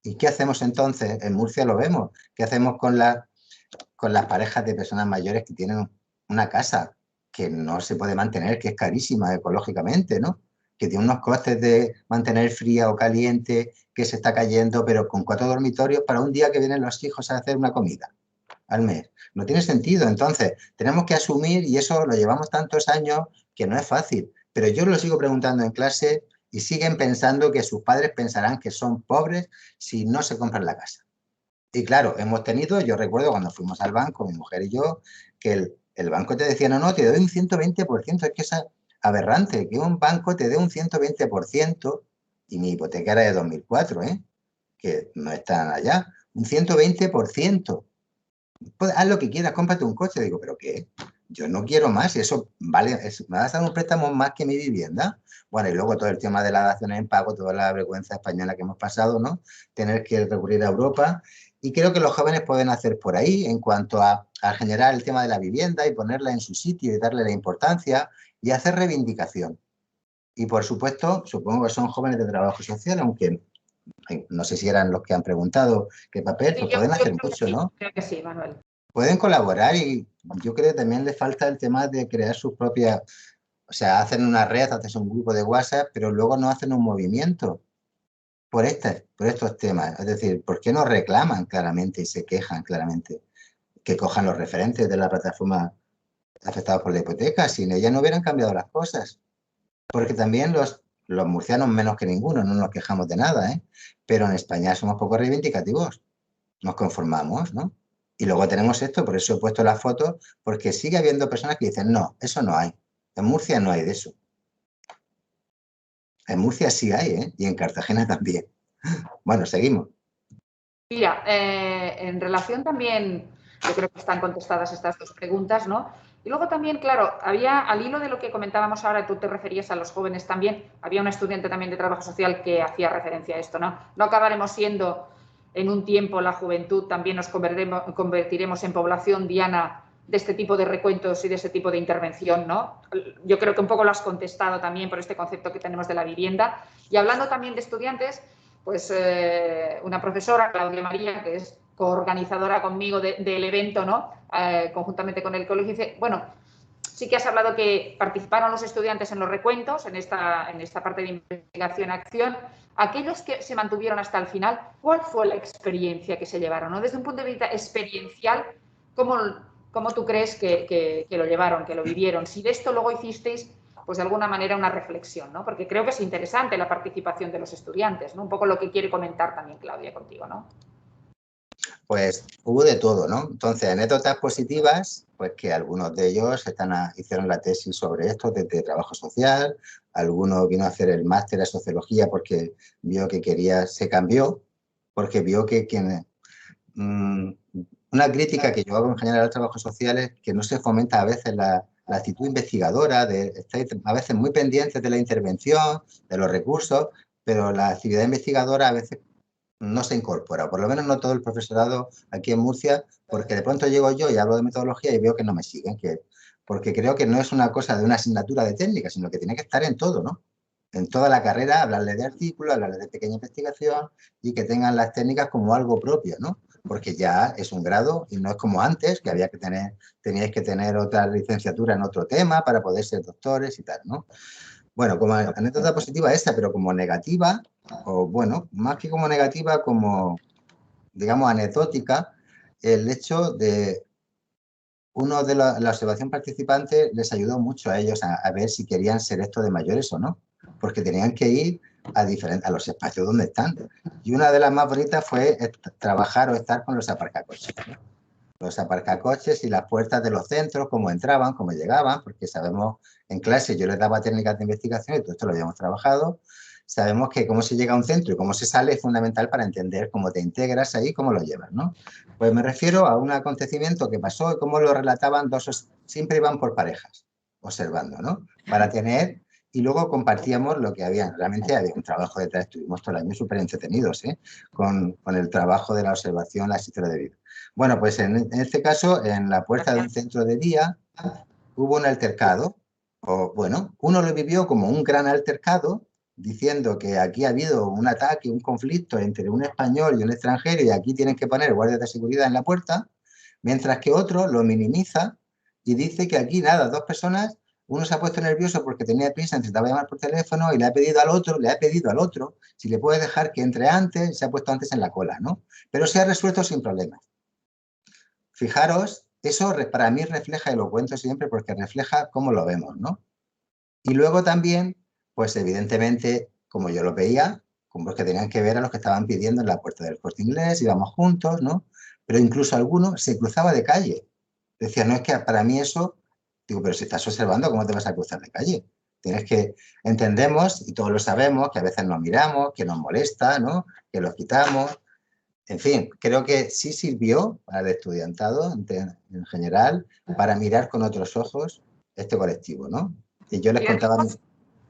¿Y qué hacemos entonces? En Murcia lo vemos. ¿Qué hacemos con las parejas de personas mayores que tienen una casa que no se puede mantener, que es carísima ecológicamente, ¿no? Que tiene unos costes de mantener fría o caliente, que se está cayendo, pero con 4 dormitorios para un día que vienen los hijos a hacer una comida al mes? No tiene sentido. Entonces, tenemos que asumir, y eso lo llevamos tantos años que no es fácil. Pero yo lo sigo preguntando en clase y siguen pensando que sus padres pensarán que son pobres si no se compran la casa. Y claro, hemos tenido, yo recuerdo cuando fuimos al banco, mi mujer y yo, que el banco te decía, no, te doy un 120%, es que es aberrante, que un banco te dé un 120%, y mi hipoteca era de 2004, que no están allá, un 120%. Pues haz lo que quieras, cómprate un coche. Digo, ¿pero qué? yo no quiero más y eso vale, me vas a dar un préstamo más que mi vivienda. Bueno, y luego todo el tema de las daciones en pago, toda la vergüenza española que hemos pasado, ¿no? Tener que recurrir a Europa. Y creo que los jóvenes pueden hacer por ahí en cuanto a generar el tema de la vivienda y ponerla en su sitio y darle la importancia y hacer reivindicación. Y por supuesto, supongo que son jóvenes de trabajo social, aunque no sé si eran los que han preguntado qué papel, Sí, pues yo pueden hacer creo que mucho, sí, ¿no? creo que sí, Manuel. Pueden colaborar y yo creo que también les falta el tema de crear sus propias, o sea, hacen una red, hacen un grupo de WhatsApp, pero luego no hacen un movimiento por estos temas. Es decir, ¿por qué no reclaman claramente y se quejan claramente? Que cojan los referentes de la plataforma afectados por la hipoteca, sin ella no hubieran cambiado las cosas. Porque también los murcianos menos que ninguno, no nos quejamos de nada, ¿eh? Pero en España somos poco reivindicativos, nos conformamos, ¿no? Y luego tenemos esto, por eso he puesto las fotos, porque sigue habiendo personas que dicen, no, eso no hay. En Murcia no hay de eso. En Murcia sí hay, ¿eh? Y en Cartagena también. Bueno, seguimos. Mira, en relación también, yo creo que están contestadas estas dos preguntas, ¿no? Y luego también, claro, había, al hilo de lo que comentábamos ahora, tú te referías a los jóvenes también, había una estudiante también de trabajo social que hacía referencia a esto, ¿no? No acabaremos siendo en un tiempo la juventud, también nos convertiremos en población diana de este tipo de recuentos y de ese tipo de intervención, ¿no? Yo creo que un poco lo has contestado también por este concepto que tenemos de la vivienda. Y hablando también de estudiantes, pues una profesora, Claudia María, que es coorganizadora conmigo del evento, ¿no? Conjuntamente con el colegio, dice, bueno, sí que has hablado que participaron los estudiantes en los recuentos, en esta parte de investigación-acción. Aquellos que se mantuvieron hasta el final, ¿cuál fue la experiencia que se llevaron? ¿No? Desde un punto de vista experiencial, ¿cómo tú crees que lo llevaron, que lo vivieron? Si de esto luego hicisteis, pues de alguna manera una reflexión, ¿no? Porque creo que es interesante la participación de los estudiantes, ¿no? Un poco lo que quiere comentar también Claudia contigo, ¿no? Pues hubo de todo, ¿no? Entonces, anécdotas positivas, pues que algunos de ellos hicieron la tesis sobre esto desde trabajo social, alguno vino a hacer el máster de sociología porque vio que se cambió, porque vio que una crítica que yo hago en general al trabajo social es que no se fomenta a veces la actitud investigadora, de estar a veces muy pendientes de la intervención, de los recursos, pero la actividad investigadora a veces no se incorpora, por lo menos no todo el profesorado aquí en Murcia, porque de pronto llego yo y hablo de metodología y veo que no me siguen, porque creo que no es una cosa de una asignatura de técnica, sino que tiene que estar en todo, ¿no? En toda la carrera, hablarle de artículos, hablarle de pequeña investigación y que tengan las técnicas como algo propio, ¿no? Porque ya es un grado y no es como antes, que teníais que tener otra licenciatura en otro tema para poder ser doctores y tal, ¿no? Bueno, como anécdota positiva esa, pero como negativa, o bueno, más que como negativa, como, digamos, anecdótica, el hecho de uno de la observación participante les ayudó mucho a ellos a ver si querían ser esto de mayores o no, porque tenían que ir a los espacios donde están. Y una de las más bonitas fue trabajar o estar con los aparcacoches, ¿no? Los aparcacoches y las puertas de los centros, cómo entraban, cómo llegaban, porque sabemos, en clase yo les daba técnicas de investigación y todo esto lo habíamos trabajado. Sabemos que cómo se llega a un centro y cómo se sale es fundamental para entender cómo te integras ahí, cómo lo llevas, ¿no? Pues me refiero a un acontecimiento que pasó y cómo lo relataban siempre iban por parejas, observando, ¿no? Para tener, y luego compartíamos lo que había, realmente había un trabajo detrás, estuvimos todo el año súper entretenidos, ¿eh? Con el trabajo de la observación, la historia de vida. Bueno, pues en este caso, en la puerta de un centro de día hubo un altercado, o bueno, uno lo vivió como un gran altercado, diciendo que aquí ha habido un ataque, un conflicto entre un español y un extranjero y aquí tienen que poner guardias de seguridad en la puerta, mientras que otro lo minimiza y dice que aquí nada, dos personas, uno se ha puesto nervioso porque tenía prisa, necesitaba llamar por teléfono y le ha pedido al otro si le puede dejar que entre antes, se ha puesto antes en la cola, ¿no? Pero se ha resuelto sin problemas. Fijaros, eso para mí refleja, y lo cuento siempre porque refleja cómo lo vemos, ¿no? Y luego también, pues evidentemente, como yo lo veía, como los que tenían que ver a los que estaban pidiendo en la puerta del Corte Inglés, íbamos juntos, ¿no? Pero incluso alguno se cruzaba de calle. Decía, no, es que para mí eso, digo, pero si estás observando, ¿cómo te vas a cruzar de calle? Tienes que, entendemos, y todos lo sabemos, que a veces nos miramos, que nos molesta, ¿no? Que lo quitamos. En fin, creo que sí sirvió al estudiantado en general para mirar con otros ojos este colectivo, ¿no? Y yo les Mira, contaba...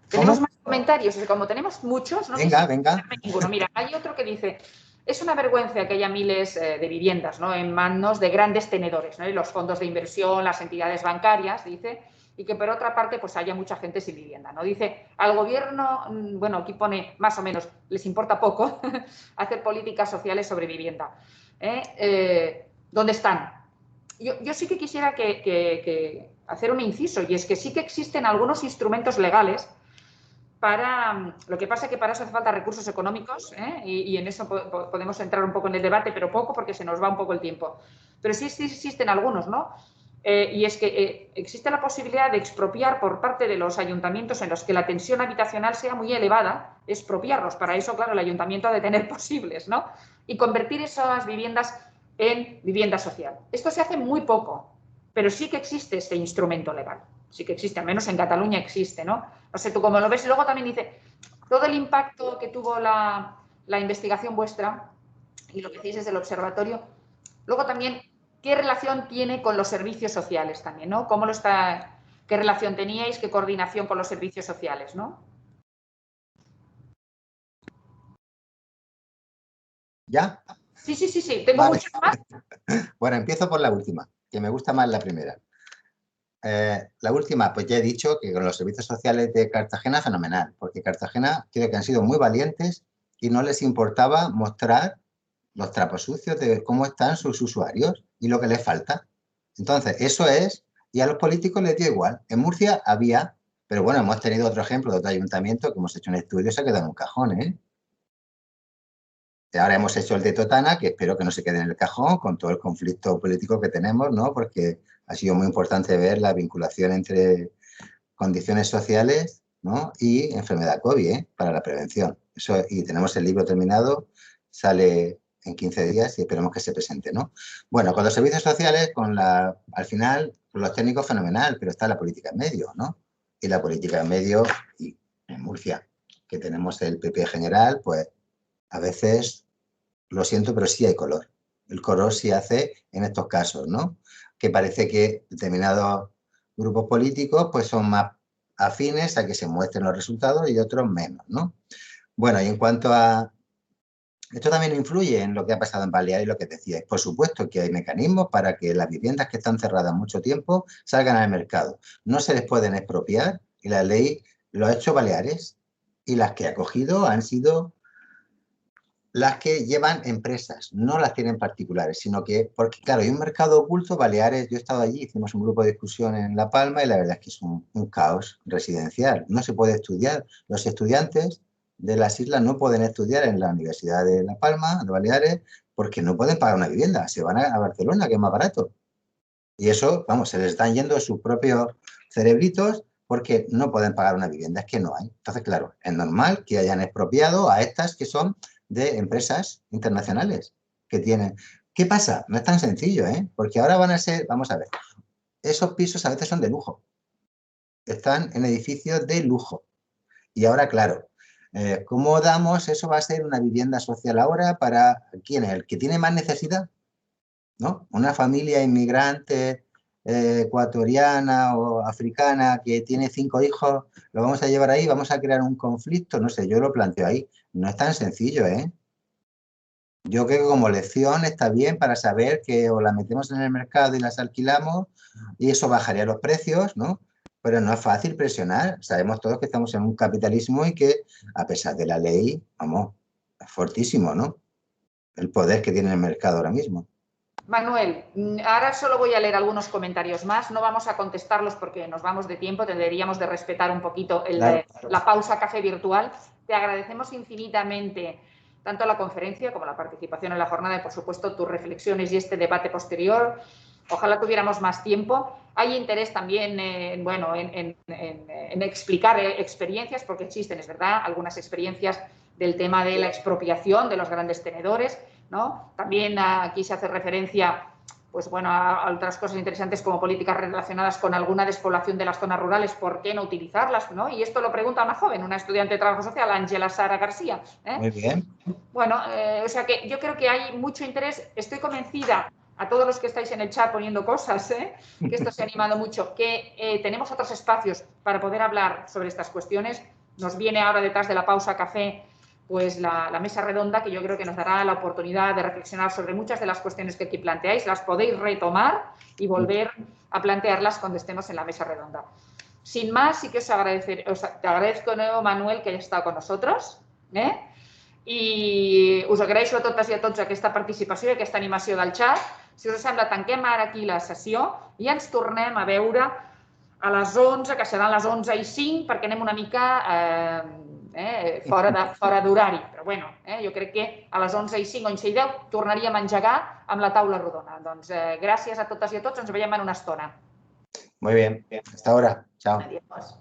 tenemos ¿Cómo? más comentarios, como tenemos muchos, no sé si Venga, venga. ninguno. Mira, hay otro que dice, es una vergüenza que haya miles de viviendas, ¿no?, en manos de grandes tenedores, ¿no?, y los fondos de inversión, las entidades bancarias, dice, y que por otra parte pues haya mucha gente sin vivienda, ¿no? Dice, al gobierno, bueno, aquí pone más o menos, les importa poco hacer políticas sociales sobre vivienda. ¿Dónde están? Yo sí que quisiera hacer un inciso, y es que sí que existen algunos instrumentos legales para... Lo que pasa es que para eso hace falta recursos económicos, y en eso podemos entrar un poco en el debate, pero poco porque se nos va un poco el tiempo. Pero sí existen algunos, ¿no? Y es que existe la posibilidad de expropiar por parte de los ayuntamientos en los que la tensión habitacional sea muy elevada, expropiarlos. Para eso, claro, el ayuntamiento ha de tener posibles, ¿no? Y convertir esas viviendas en vivienda social. Esto se hace muy poco, pero sí que existe este instrumento legal. Sí que existe, al menos en Cataluña existe, ¿no? No sé tú cómo lo ves. Y luego también dice, todo el impacto que tuvo la investigación vuestra y lo que hacéis desde el observatorio, luego también, ¿qué relación tiene con los servicios sociales también, ¿no? ¿Qué relación teníais, qué coordinación con los servicios sociales, ¿no? ¿Ya? Sí, tengo Vale. muchas más. Bueno, empiezo por la última, que me gusta más la primera. La última, pues ya he dicho que con los servicios sociales de Cartagena, fenomenal, porque Cartagena creo que han sido muy valientes y no les importaba mostrar los trapos sucios de cómo están sus usuarios y lo que les falta. Entonces, eso es, y a los políticos les dio igual. En Murcia había, pero bueno, hemos tenido otro ejemplo de otro ayuntamiento que hemos hecho un estudio y se ha quedado en un cajón, ¿eh? Ahora hemos hecho el de Totana, que espero que no se quede en el cajón con todo el conflicto político que tenemos, ¿no? Porque ha sido muy importante ver la vinculación entre condiciones sociales, ¿no?, y enfermedad COVID, para la prevención. Eso, y tenemos el libro terminado, sale en 15 días y esperemos que se presente, ¿no? Bueno, con los servicios sociales, al final, con los técnicos, fenomenal, pero está la política en medio, ¿no? Y la política en medio, y en Murcia, que tenemos el PP general, pues a veces, lo siento, pero sí hay color. El color sí hace en estos casos, ¿no? Que parece que determinados grupos políticos pues son más afines a que se muestren los resultados y otros menos, ¿no? Bueno, y en cuanto a... Esto también influye en lo que ha pasado en Baleares y lo que decíais. Por supuesto que hay mecanismos para que las viviendas que están cerradas mucho tiempo salgan al mercado. No se les pueden expropiar y la ley lo ha hecho Baleares, y las que ha cogido han sido las que llevan empresas, no las tienen particulares, sino que, porque claro, hay un mercado oculto. Baleares, yo he estado allí, hicimos un grupo de discusión en La Palma y la verdad es que es un caos residencial. No se puede estudiar. Los estudiantes de las islas no pueden estudiar en la Universidad de La Palma, de Baleares, porque no pueden pagar una vivienda. Se van a Barcelona, que es más barato. Y eso, vamos, se les están yendo sus propios cerebritos porque no pueden pagar una vivienda, es que no hay. Entonces, claro, es normal que hayan expropiado a estas que son de empresas internacionales que tienen. ¿Qué pasa? No es tan sencillo, ¿eh? Porque ahora van a ser, vamos a ver, esos pisos a veces son de lujo. Están en edificios de lujo. Y ahora, claro, ¿cómo damos? Eso va a ser una vivienda social ahora para ¿quién es? ¿El que tiene más necesidad? ¿No? Una familia inmigrante ecuatoriana o africana que tiene 5 hijos, ¿lo vamos a llevar ahí? ¿Vamos a crear un conflicto? No sé, yo lo planteo ahí. No es tan sencillo, ¿eh? Yo creo que como lección está bien para saber que o las metemos en el mercado y las alquilamos y eso bajaría los precios, ¿no? Pero no es fácil presionar. Sabemos todos que estamos en un capitalismo y que, a pesar de la ley, vamos, es fortísimo, ¿no? El poder que tiene el mercado ahora mismo. Manuel, ahora solo voy a leer algunos comentarios más, no vamos a contestarlos porque nos vamos de tiempo, deberíamos de respetar un poquito Claro. la pausa café virtual. Te agradecemos infinitamente tanto la conferencia como la participación en la jornada y, por supuesto, tus reflexiones y este debate posterior. Ojalá tuviéramos más tiempo. Hay interés también en explicar experiencias, porque existen, es verdad, algunas experiencias del tema de la expropiación de los grandes tenedores, ¿no? También aquí se hace referencia pues bueno, a otras cosas interesantes como políticas relacionadas con alguna despoblación de las zonas rurales, ¿por qué no utilizarlas? ¿No? Y esto lo pregunta una joven, una estudiante de trabajo social, Ángela Sara García. Muy bien. Bueno, o sea que yo creo que hay mucho interés. Estoy convencida, a todos los que estáis en el chat poniendo cosas, que esto se ha animado mucho, que tenemos otros espacios para poder hablar sobre estas cuestiones. Nos viene ahora, detrás de la pausa café, pues la mesa redonda, que yo creo que nos dará la oportunidad de reflexionar sobre muchas de las cuestiones que aquí planteáis. Las podéis retomar y volver a plantearlas cuando estemos en la mesa redonda. Sin más, sí que te agradezco de nuevo, Manuel, que hayas estado con nosotros, i us agraeixo a totes i a tots aquesta participació i aquesta animació del xat. Si us sembla, tanquem ara aquí la sessió i ens tornem a veure a les 11, que seran les 11:05, perquè anem una mica fora d'horari. Però bueno, jo crec que a les 11:05 o 11:10 tornaríem a engegar amb la taula rodona. Doncs gràcies a totes i a tots, ens veiem en una estona. Muy bien, hasta ahora. Chao. Adiós.